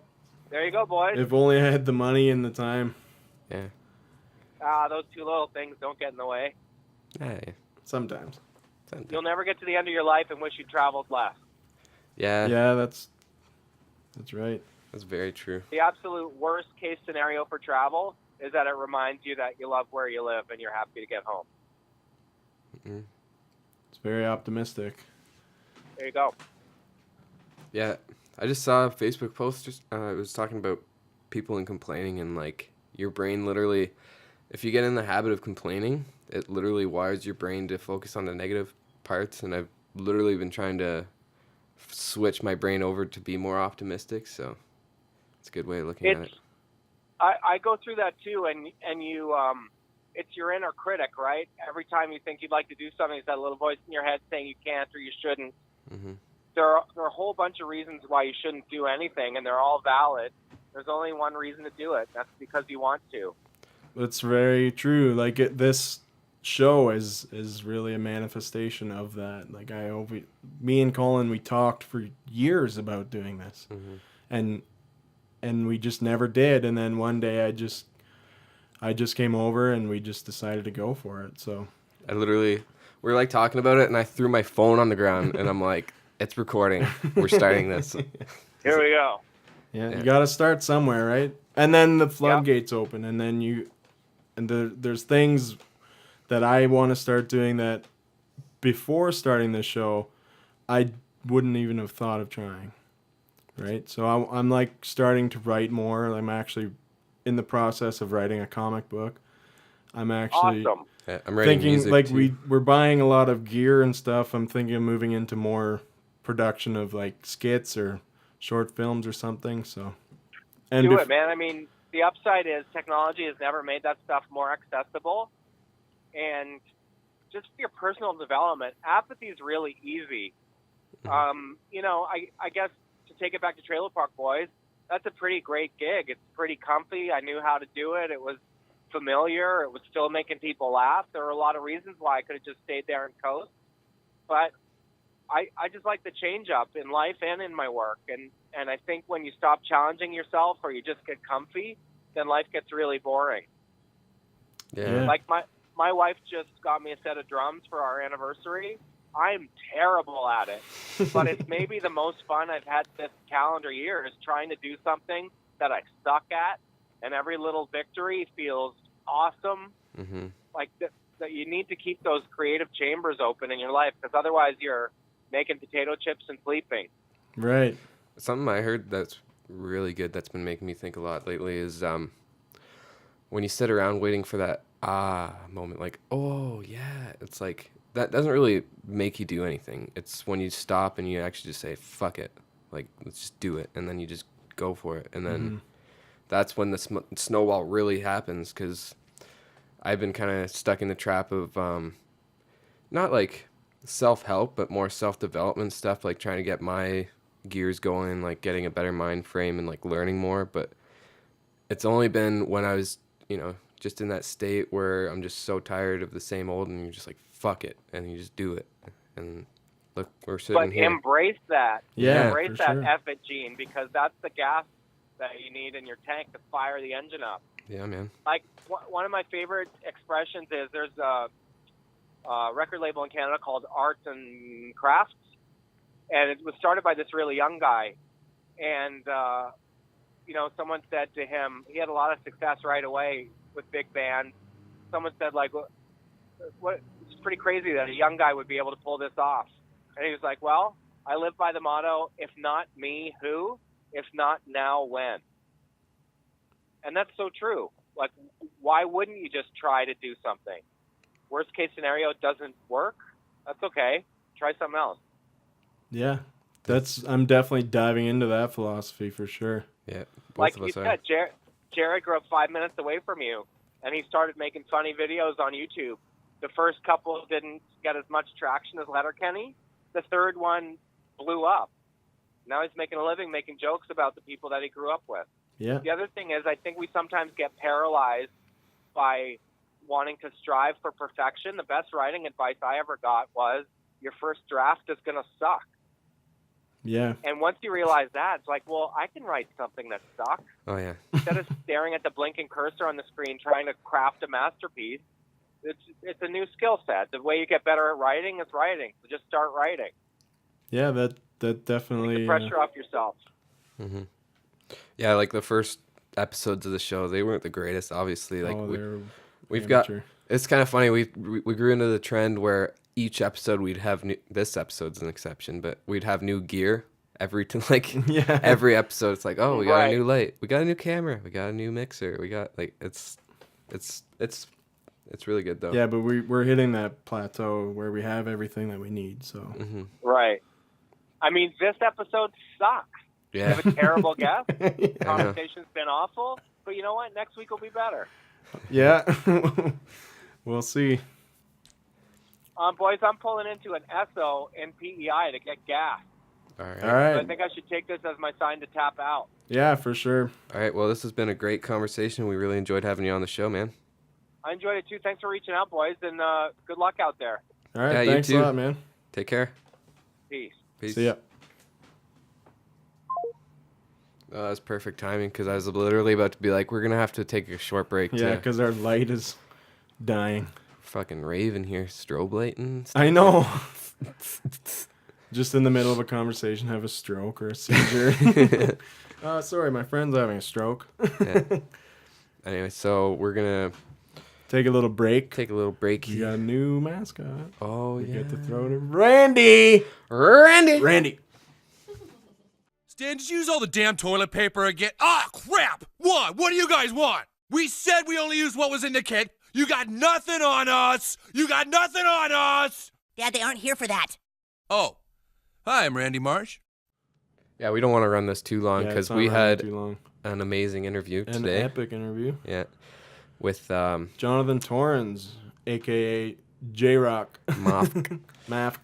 There you go, boys. If only I had the money and the time. Yeah. Those two little things don't get in the way. Yeah. Sometimes. You'll never get to the end of your life and wish you traveled less. Yeah. Yeah, that's right. That's very true. The absolute worst case scenario for travel is that it reminds you that you love where you live and you're happy to get home. Mm-hmm. It's very optimistic. There you go. Yeah, I just saw a Facebook post. It was talking about people and complaining, and your brain literally, if you get in the habit of complaining, it literally wires your brain to focus on the negative parts. And I've literally been trying to switch my brain over to be more optimistic. So it's a good way of looking at it. I go through that too, and you it's your inner critic, right? Every time you think you'd like to do something, it's that little voice in your head saying you can't or you shouldn't. Mm-hmm. There are a whole bunch of reasons why you shouldn't do anything, and they're all valid. There's only one reason to do it. That's because you want to. That's very true. This show is really a manifestation of that. Me and Colin, we talked for years about doing this, mm-hmm. and we just never did. And then one day I just came over and we just decided to go for it. So we were like talking about it, and I threw my phone on the ground, and I'm like, it's recording. We're starting this. Here we go. yeah, Yeah. you got to start somewhere, right? And then the floodgates open, and then there's things that I want to start doing that before starting this show, I wouldn't even have thought of trying. Right? So I'm like starting to write more. I'm actually in the process of writing a comic book. I'm actually Awesome. Yeah, I'm writing thinking music like too. we're buying a lot of gear and stuff. I'm thinking of moving into more production of like skits or short films or something. So Do it, man. I mean, the upside is technology has never made that stuff more accessible. And just for your personal development, apathy is really easy. I guess to take it back to Trailer Park Boys, that's a pretty great gig. It's pretty comfy. I knew how to do it. It was familiar. It was still making people laugh. There were a lot of reasons why I could have just stayed there and coast. But I just like the change up in life and in my work. And I think when you stop challenging yourself or you just get comfy, then life gets really boring. Yeah. Like my wife just got me a set of drums for our anniversary. I'm terrible at it, but it's maybe the most fun I've had this calendar year is trying to do something that I suck at, and every little victory feels awesome. Mm-hmm. Like that you need to keep those creative chambers open in your life, because otherwise you're making potato chips and sleeping. Right. Something I heard that's really good that's been making me think a lot lately is when you sit around waiting for that moment, like, oh yeah, it's like that doesn't really make you do anything. It's when you stop and you actually just say, fuck it, like let's just do it, and then you just go for it, and then that's when the snowball really happens. Because I've been kind of stuck in the trap of not like self-help, but more self-development stuff, like trying to get my gears going, like getting a better mind frame and like learning more. But it's only been when I was, just in that state where I'm just so tired of the same old, and you're just like, fuck it, and you just do it. And look, we're sitting But here. embrace that. Yeah, Embrace for that sure. effort gene, because that's the gas that you need in your tank to fire the engine up. Yeah, man. Like one of my favorite expressions is there's a record label in Canada called Arts and Crafts, and it was started by this really young guy. And someone said to him, he had a lot of success right away with big bands. Someone said, like, what? It's pretty crazy that a young guy would be able to pull this off. And he was like, well, I live by the motto, if not me, who? If not now, when? And that's so true. Like, why wouldn't you just try to do something? Worst case scenario, it doesn't work. That's okay. Try something else. Yeah. I'm definitely diving into that philosophy for sure. Yeah, both Like of you us are. said, Jared grew up 5 minutes away from you, and he started making funny videos on YouTube. The first couple didn't get as much traction as Letterkenny. The third one blew up. Now he's making a living making jokes about the people that he grew up with. Yeah. The other thing is I think we sometimes get paralyzed by wanting to strive for perfection. The best writing advice I ever got was your first draft is going to suck. Yeah. And once you realize that, it's like, well, I can write something that sucks. Oh, yeah. Instead of staring at the blinking cursor on the screen trying to craft a masterpiece, it's a new skill set. The way you get better at writing is writing. So just start writing. Yeah, that Take definitely the pressure off yourself. Mm-hmm. Yeah, like the first episodes of the show, they weren't the greatest, obviously. Like we've got, it's kind of funny. We grew into the trend where each episode we'd have new, this episode's an exception, but we'd have new gear every every episode. It's like, oh, we got a new light, we got a new camera, we got a new mixer, we got like it's really good though. Yeah, but we're hitting that plateau where we have everything that we need. So Right. I mean, this episode sucks. Yeah. We have a terrible guest. Conversation's been awful, but you know what? Next week will be better. Yeah. We'll see. Boys, I'm pulling into an Esso in PEI to get gas. All right. All right. So I think I should take this as my sign to tap out. Yeah, for sure. All right. Well, this has been a great conversation. We really enjoyed having you on the show, man. I enjoyed it too. Thanks for reaching out, boys, and good luck out there. All right. Yeah, you Thanks too. a lot, man. Take care. Peace. Peace. See ya. That's perfect timing because I was literally about to be like, we're gonna have to take a short break. Yeah, to because our light is dying. fucking rave in here, strobe lighting. I know. Just in the middle of a conversation, have a stroke or a seizure. Sorry, my friend's having a stroke. Yeah. Anyway, so we're gonna Take a little break. take a little break. We got a new mascot. Oh We yeah. get to throw to Randy. Randy. Stan, did you use all the damn toilet paper again? Ah, crap! What? What do you guys want? We said we only used what was in the kit. You got nothing on us! You got nothing on us! Dad, they aren't here for that. Oh. Hi, I'm Randy Marsh. Yeah, we don't want to run this too long Yeah, because it's not we running had too long. an amazing interview An today. epic interview. Yeah, with Jonathan Torrens, a.k.a. J-Rock. Mafk. Mafk.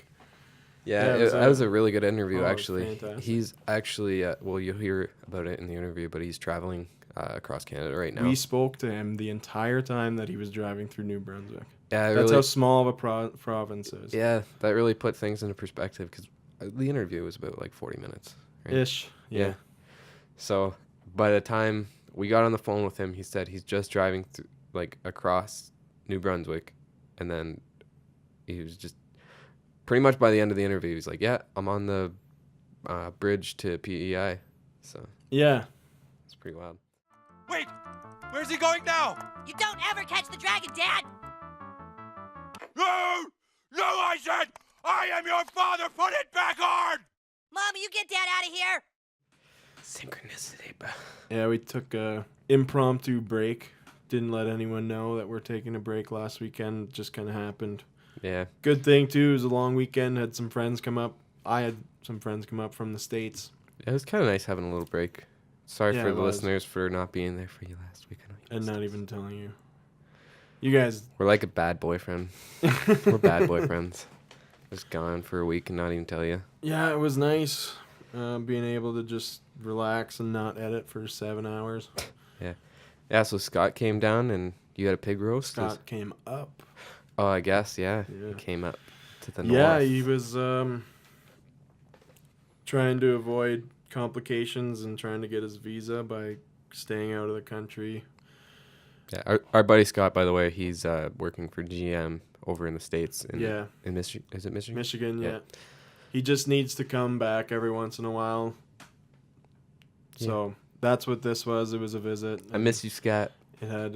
Yeah, Yeah, that was a really good interview, it was actually. fantastic. He's actually, well, you'll hear about it in the interview, but he's traveling across Canada right now. We spoke to him the entire time that he was driving through New Brunswick. Yeah, That's really, how small of a province is. yeah, that really put things into perspective because the interview was about like 40 minutes. Right? Ish. Yeah. So by the time we got on the phone with him, he said he's just driving through, like across New Brunswick, and then he was just pretty much by the end of the interview, he's like, "Yeah, I'm on the bridge to PEI." So Yeah. it's pretty wild. Wait! Where's he going now? You don't ever catch the dragon, Dad! No! No, I said! I am your father! Put it back on! Mom, you get Dad out of here! Synchronicity, bro. Yeah, we took a impromptu break. Didn't let anyone know that we're taking a break last weekend. It just kind of happened. Yeah. Good thing, too. It was a long weekend. Had some friends come up. I had some friends come up from the States. It was kind of nice having a little break. Sorry Yeah, for it the was. listeners for not being there for you last week. I know you And missed not us. even telling you. You guys. We're like a bad boyfriend. We're bad boyfriends. Just gone for a week and not even tell you. Yeah, it was nice being able to just relax and not edit for 7 hours. Yeah, so Scott came down and you had a pig roast? Scott came up. Oh, I guess, yeah. Yeah. He came up to the north. Yeah, he was trying to avoid complications and trying to get his visa by staying out of the country. Yeah, our buddy Scott, by the way, he's working for GM over in the States. In Michigan. Is it Michigan? Michigan, yeah. Yeah. He just needs to come back every once in a while. So that's what this was. It was a visit. I miss you, Scott. It had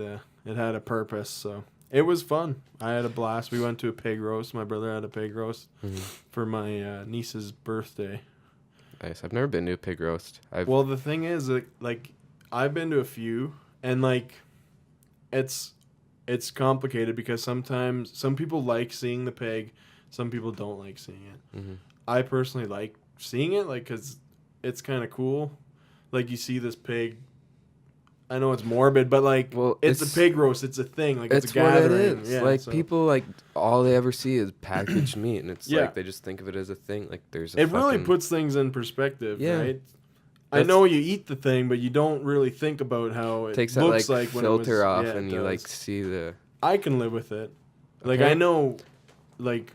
a purpose. So it was fun. I had a blast. We went to a pig roast. My brother had a pig roast for my niece's birthday. Nice. I've never been to a pig roast. Well, the thing is, like, I've been to a few, and like, it's complicated because sometimes some people like seeing the pig, some people don't like seeing it. Mm-hmm. I personally like seeing it, like, cause it's kind of cool. Like, you see this pig. I know it's morbid, but like, Well, it's a pig roast. It's a thing. Like, it's a what it gathering. is. Yeah, like so people, like all they ever see is packaged meat, and it's Yeah. like they just think of it as a thing. Like there's a it really fucking- puts things in perspective, Yeah. right? I That's- know you eat the thing, but you don't really think about how it takes that looks like, like when it was, filter off, yeah, it and you does. like see the I can live with it. Like, Okay. I know, like,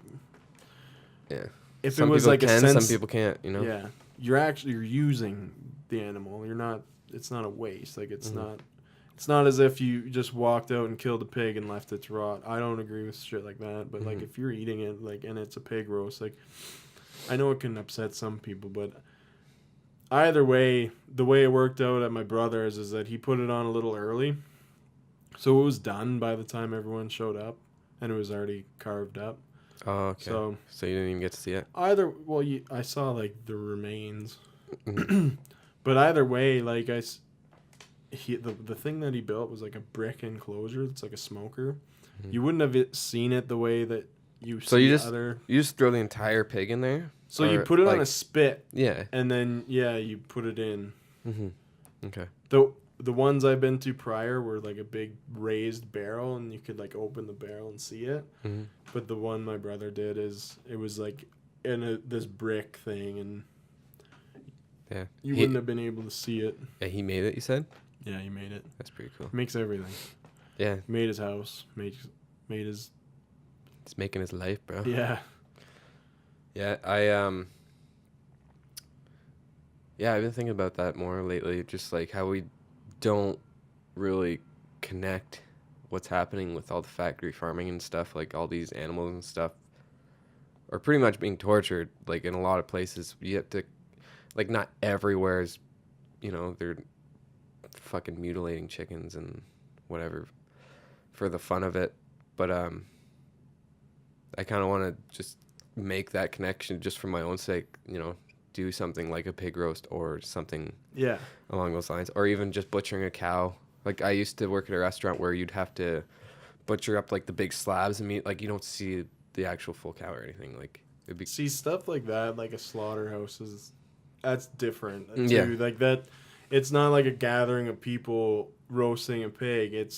yeah. if Some it was people like can, a sense, some people can't. You know. yeah, you're using the animal. You're not. It's not a waste. Like, it's not. It's not as if you just walked out and killed a pig and left it to rot. I don't agree with shit like that. But like, if you're eating it, like, and it's a pig roast, like, I know it can upset some people, but either way, the way it worked out at my brother's is that he put it on a little early, so it was done by the time everyone showed up, and it was already carved up. Oh, okay. So So you didn't even get to see it. I saw like the remains, but either way, like the thing that he built was like a brick enclosure. It's like a smoker. You wouldn't have seen it the way that you So see you just other. you just throw the entire pig in there. So you Or, put it on like- a spit, Yeah. and then you put it in. Okay. The ones I've been to prior were like a big raised barrel, and you could like open the barrel and see it. But the one my brother did it was like in this brick thing, and Yeah. you He- wouldn't have been able to see it. Yeah, he made it. You said. Yeah, he made it. That's pretty cool. Makes everything. Yeah, Made his house. Made his. it's making his life, bro. Yeah. Yeah, I Yeah, I've been thinking about that more lately. Just like how we don't really connect what's happening with all the factory farming and stuff. Like all these animals and stuff are pretty much being tortured. Like in a lot of places, you have to, like, not everywhere is, they're fucking mutilating chickens and whatever for the fun of it. But I kind of want to just make that connection just for my own sake, do something like a pig roast or something along those lines, or even just butchering a cow. Like I used to work at a restaurant where you'd have to butcher up like the big slabs of meat. Like you don't see the actual full cow or anything. Like it'd be See stuff like that, like a slaughterhouse that's different too. Yeah. Like that, it's not like a gathering of people roasting a pig.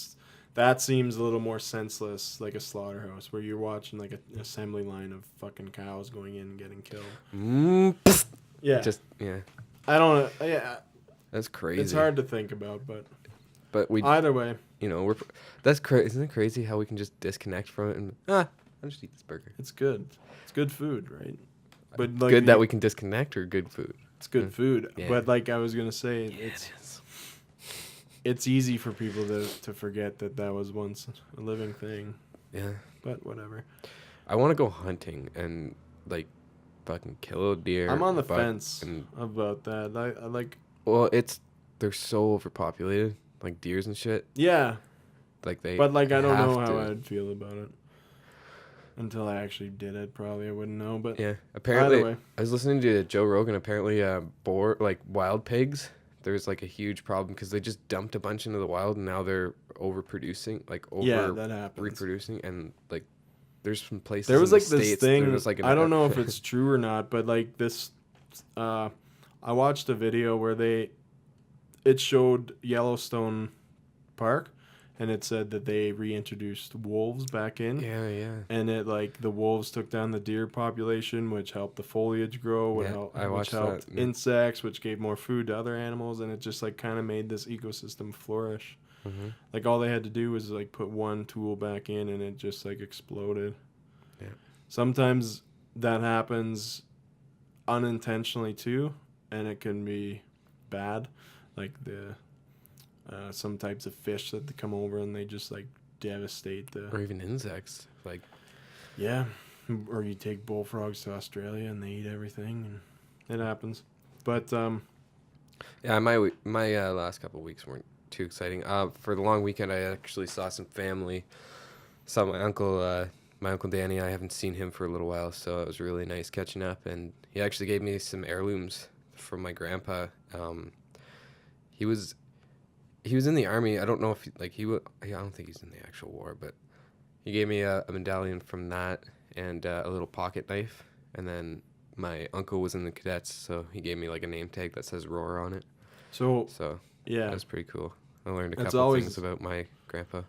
That seems a little more senseless, like a slaughterhouse where you're watching like an assembly line of fucking cows going in and getting killed. Yeah. Just yeah. I don't know. Yeah. That's crazy. It's hard to think about, but we either way, that's crazy. Isn't it crazy how we can just disconnect from it and I'll just eat this burger. it's good. It's good food, right? But like Good that we can disconnect, or good food. It's good food. Yeah. But like I was gonna say, It is. it's easy for people to forget that was once a living thing. Yeah. But whatever. I want to go hunting and like fucking kill a deer. I'm on the buck, fence and about that. I like. well, they're so overpopulated, like deers and shit. Yeah, Like they. but like I don't know have how to- I'd feel about it until I actually did it. Probably I wouldn't know. But Yeah. Apparently, either way. I was listening to Joe Rogan. Apparently, wild pigs. There's like a huge problem because they just dumped a bunch into the wild and now they're overproducing, like Yeah, that happens. reproducing, and like there's some places. There was in like the this States, thing. there was, like, I don't know if it's true or not, but like this, I watched a video where it showed Yellowstone Park, and it said that they reintroduced wolves back in. Yeah. And it like the wolves took down the deer population, which helped the foliage grow, which I watched helped that, yeah. insects, which gave more food to other animals, and it just like kind of made this ecosystem flourish. Mm-hmm. Like all they had to do was like put one tool back in, and it just like exploded. Yeah. Sometimes that happens unintentionally too, and it can be bad. Like some types of fish that come over and they just like devastate the. Or even insects. Like Yeah, or you take bullfrogs to Australia and they eat everything, and it happens. But yeah, my last couple of weeks weren't too exciting. For the long weekend, I actually saw some family. Saw my uncle Danny. I haven't seen him for a little while, so it was really nice catching up. And he actually gave me some heirlooms from my grandpa. He was in the army. I don't know if I don't think he's in the actual war, but he gave me a medallion from that and a little pocket knife. And then my uncle was in the cadets, so he gave me like a name tag that says Roar on it. so Yeah, that was pretty cool. I learned a It's couple always- things about my grandpa.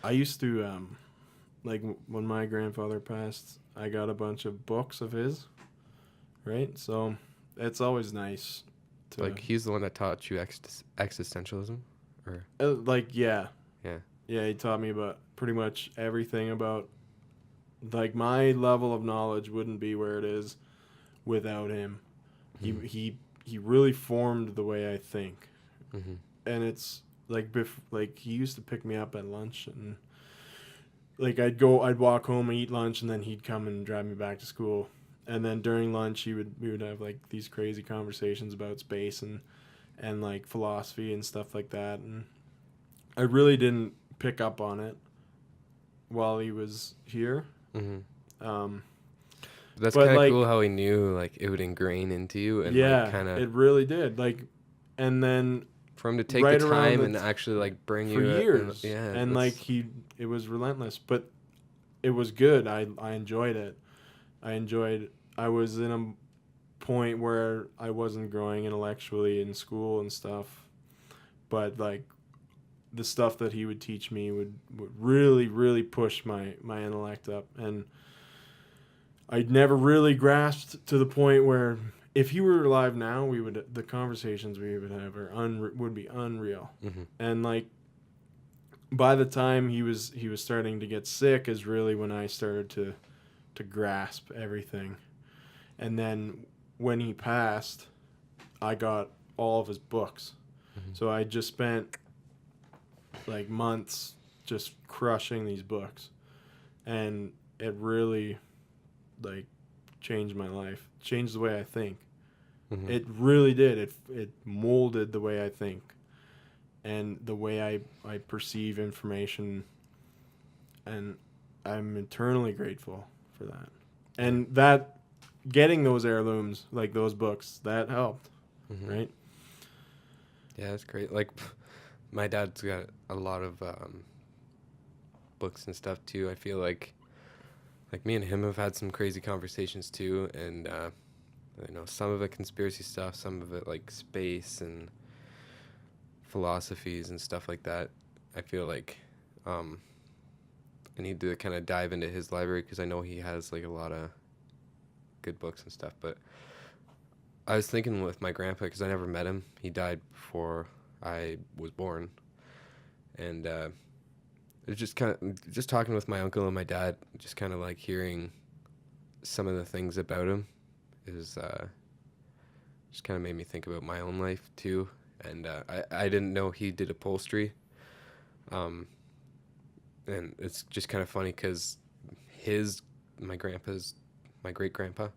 I used to like when my grandfather passed, I got a bunch of books of his, right? So it's always nice to Like he's the one that taught you existentialism, or yeah. Yeah. Yeah, he taught me about pretty much everything about, like, my level of knowledge wouldn't be where it is without him. Mhm. He really formed the way I think. Mm-hmm. And it's like like he used to pick me up at lunch, and like I'd walk home and eat lunch, and then he'd come and drive me back to school. And then during lunch we would have like these crazy conversations about space and like philosophy and stuff like that, and I really didn't pick up on it while he was here. Mm-hmm. That's but, kind of like- cool how he knew like it would ingrain into you, and yeah, like, kind it of really did. Like, and then for him to take right the around time the and actually like bring for you years, yeah, and that's- like it was relentless, but it was good. I enjoyed it. I was in a point where I wasn't growing intellectually in school and stuff, but like the stuff that he would teach me would really, really push my intellect up, and I'd never really grasped to the point where if he were alive now, the conversations we would have would be unreal. Mhm. And like by the time he was starting to get sick is really when I started to grasp everything. And then when he passed, I got all of his books. So I just spent like months just crushing these books, and it really like changed my life, changed the way I think. It really did. It molded the way I think and the way I perceive information, and I'm eternally grateful for that. And that getting those heirlooms, like those books, that helped, right? Yeah, that's great. Like, my dad's got a lot of books and stuff too. I feel like me and him have had some crazy conversations too, and you know, some of it conspiracy stuff, some of it like space and philosophies and stuff like that. I feel like I need to kind of dive into his library because I know he has like a lot of good books and stuff. But I was thinking with my grandpa, because I never met him. He died before I was born, and it was just kind of just talking with my uncle and my dad, just kind of like hearing some of the things about him is just kind of made me think about my own life too. And I didn't know he did upholstery, and it's just kind of funny because my great grandpa,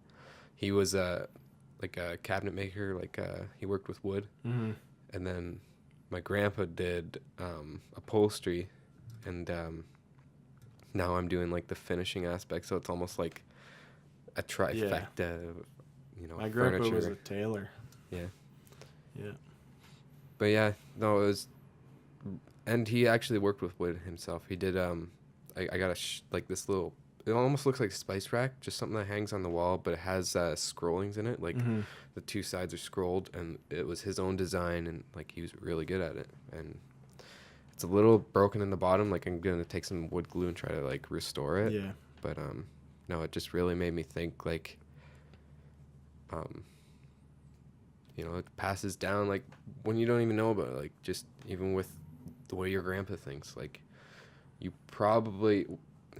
he was like a cabinet maker, like he worked with wood, and then my grandpa did upholstery, and now I'm doing like the finishing aspect, so it's almost like a trifecta, you know, My furniture. grandpa was a tailor. Yeah. Yeah. But yeah, no, it was, and he actually worked with wood himself. He did. I got like this little. It almost looks like a spice rack, just something that hangs on the wall, but it has scrollings in it. Like the two sides are scrolled, and it was his own design, and like he was really good at it. And it's a little broken in the bottom. Like I'm gonna take some wood glue and try to like restore it. Yeah. But no, it just really made me think like, you know, it passes down like when you don't even know about it. Like just even with the way your grandpa thinks, like you probably.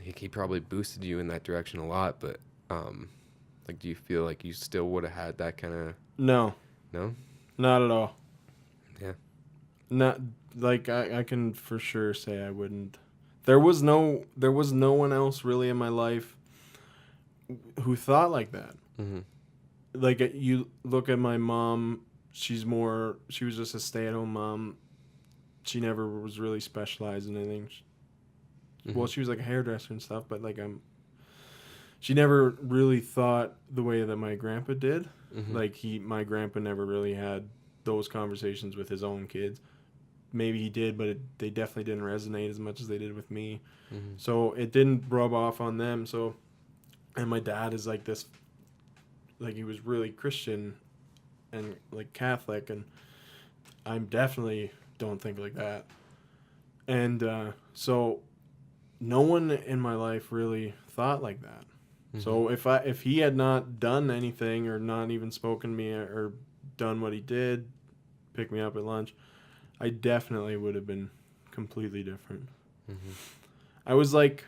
He probably boosted you in that direction a lot, but like, do you feel like you still would have had that kind of? No, not at all. Yeah. Not like I can for sure say I wouldn't. There was no one else really in my life who thought like that. Like you look at my mom, she was just a stay-at-home mom. She never was really specialized in anything. Well, she was like a hairdresser and stuff, but like she never really thought the way that my grandpa did. Like my grandpa never really had those conversations with his own kids. Maybe he did, but they definitely didn't resonate as much as they did with me. So it didn't rub off on them. So, and my dad is like this, like he was really Christian and like Catholic, and I definitely don't think like that. And so no one in my life really thought like that. So if he had not done anything or not even spoken to me or done what he did, pick me up at lunch, I definitely would have been completely different. I was like,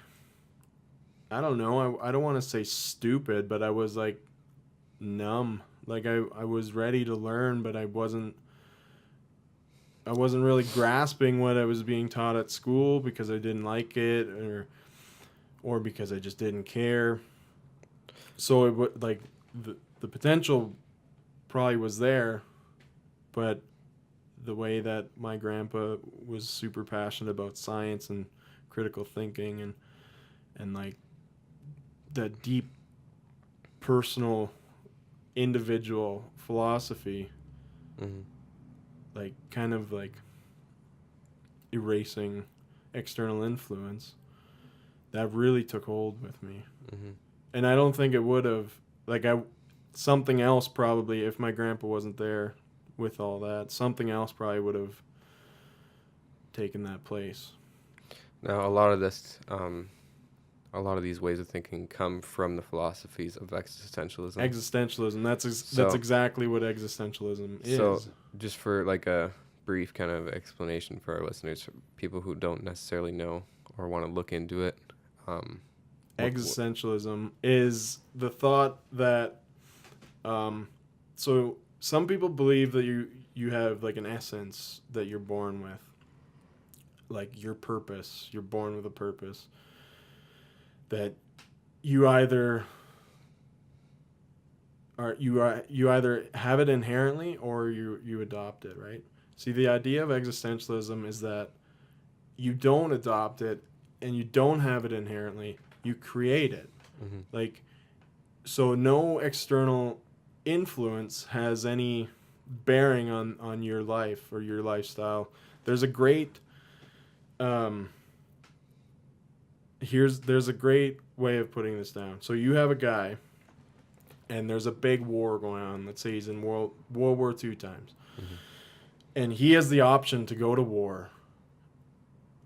I don't know, I don't want to say stupid, but I was like numb. Like I was ready to learn, but I wasn't really grasping what I was being taught at school because I didn't like it or because I just didn't care. So it would like the potential probably was there, but the way that my grandpa was super passionate about science and critical thinking and like that deep personal individual philosophy, like kind of like erasing external influence, that really took hold with me. And I don't think it would have, like something else probably, if my grandpa wasn't there with all that, something else probably would have taken that place. Now, a lot of these ways of thinking come from the philosophies of existentialism. Existentialism, that's exactly what existentialism is. So, just for like a brief kind of explanation for our listeners, for people who don't necessarily know or want to look into it. Existentialism is the thought that, so some people believe that you have like an essence that you're born with, like your purpose. You're born with a purpose that you either have it inherently or you adopt it, right? See, the idea of existentialism is that you don't adopt it and you don't have it inherently. You create it. Mm-hmm. Like, so no external influence has any bearing on your life or your lifestyle. There's a great there's a great way of putting this down. So you have a guy and there's a big war going on. Let's say he's in World War II times. Mm-hmm. And he has the option to go to war.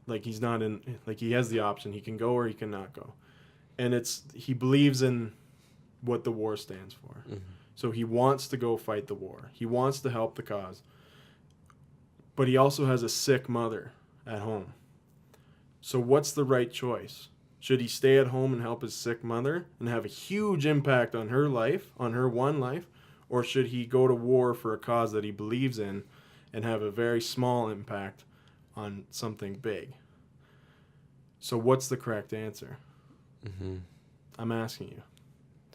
Like he's not in, like he has the option. He can go or he cannot go. And he believes in what the war stands for. Mm-hmm. So he wants to go fight the war. He wants to help the cause. But he also has a sick mother at home. So what's the right choice? Should he stay at home and help his sick mother and have a huge impact on her life, on her one life? Or should he go to war for a cause that he believes in and have a very small impact on something big? So what's the correct answer? Mm-hmm. I'm asking you.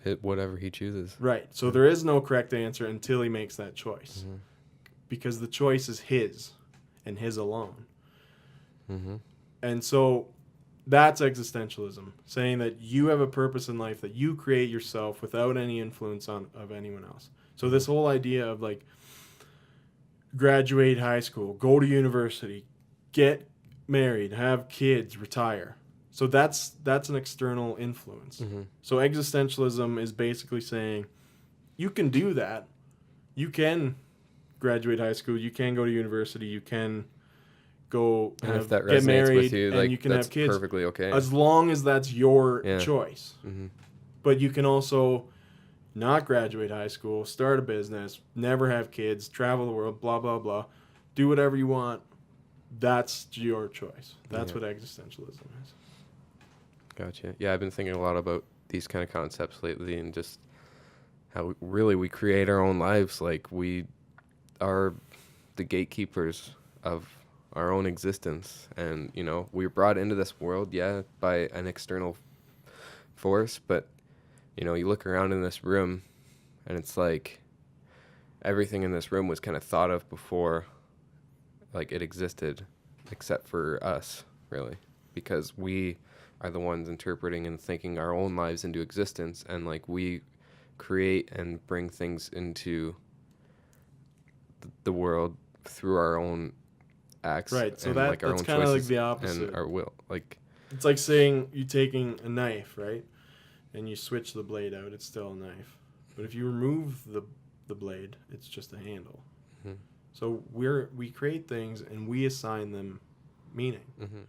Hit whatever he chooses. Right. So there is no correct answer until he makes that choice. Mm-hmm. Because the choice is his and his alone. Mm-hmm. And so that's existentialism, saying that you have a purpose in life that you create yourself without any influence of anyone else. So this whole idea of like graduate high school, go to university, get married, have kids, retire. So that's an external influence. Mm-hmm. So existentialism is basically saying you can do that. You can graduate high school, you can go to university, you can go And if that get resonates married, with you, and like, you can that's have kids. perfectly okay. As long as that's your Yeah. choice. Mm-hmm. But you can also not graduate high school, start a business, never have kids, travel the world, blah, blah, blah. Do whatever you want. That's your choice. That's Yeah. what existentialism is. Gotcha. Yeah, I've been thinking a lot about these kind of concepts lately and just how we create our own lives. Like, we are the gatekeepers of our own existence. And, you know, we were brought into this world, by an external force. But, you know, you look around in this room and it's like everything in this room was kind of thought of before, like, it existed, except for us, really. Because we are the ones interpreting and thinking our own lives into existence, and like we create and bring things into the world through our own acts, Right, so and that- like our that's own kinda like choices the opposite. and our will. Like, It's like saying you taking a knife, right? And you switch the blade out, it's still a knife. But if you remove the blade, it's just a handle. Mhm. So we create things and we assign them meaning. mm-hmm.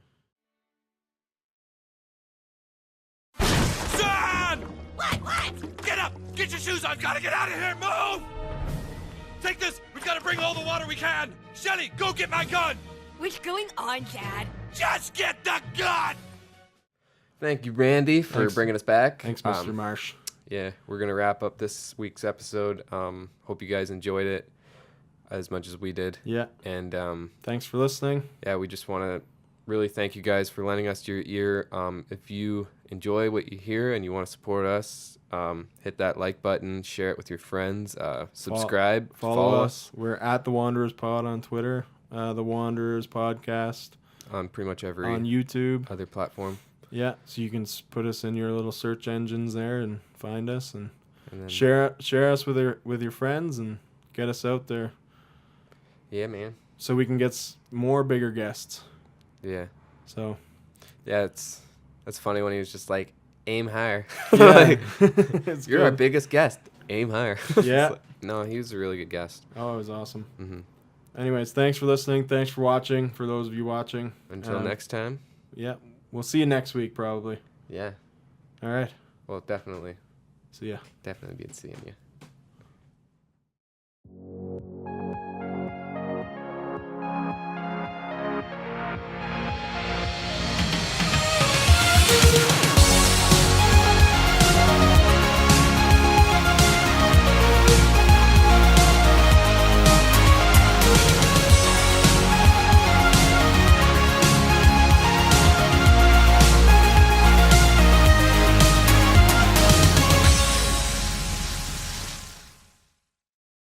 Son! What? Get up! Get your shoes on! Gotta get out of here! Move! Take this! We've gotta bring all the water we can! Shelly, go get my gun! What's going on, Dad? Just get the gun! Thank you, Randy, for Thanks. bringing us back. Thanks, Mr. Marsh. Yeah, we're gonna wrap up this week's episode. Hope you guys enjoyed it as much as we did. Yeah. And Thanks for listening. yeah, we just want to really thank you guys for lending us your ear. If you enjoy what you hear and you want to support us, hit that like button, share it with your friends, subscribe, Follow us. We're at The Wanderers Pod on Twitter, The Wanderers Podcast on pretty much every on YouTube. other platform. Yeah, so you can put us in your little search engines there and find us and And then, share us with your friends and get us out there yeah, man. so we can get more bigger guests. Yeah, So yeah. It's funny when he was just like, aim higher. yeah, Like, it's you're our good. biggest guest. Aim higher. Yeah. It's like, no, he was a really good guest. Oh, it was awesome. Hmm. Anyways, thanks for listening. Thanks for watching. For those of you watching, Until next time. Yeah, we'll see you next week probably. Yeah. All right. Well, definitely See ya. be seeing you.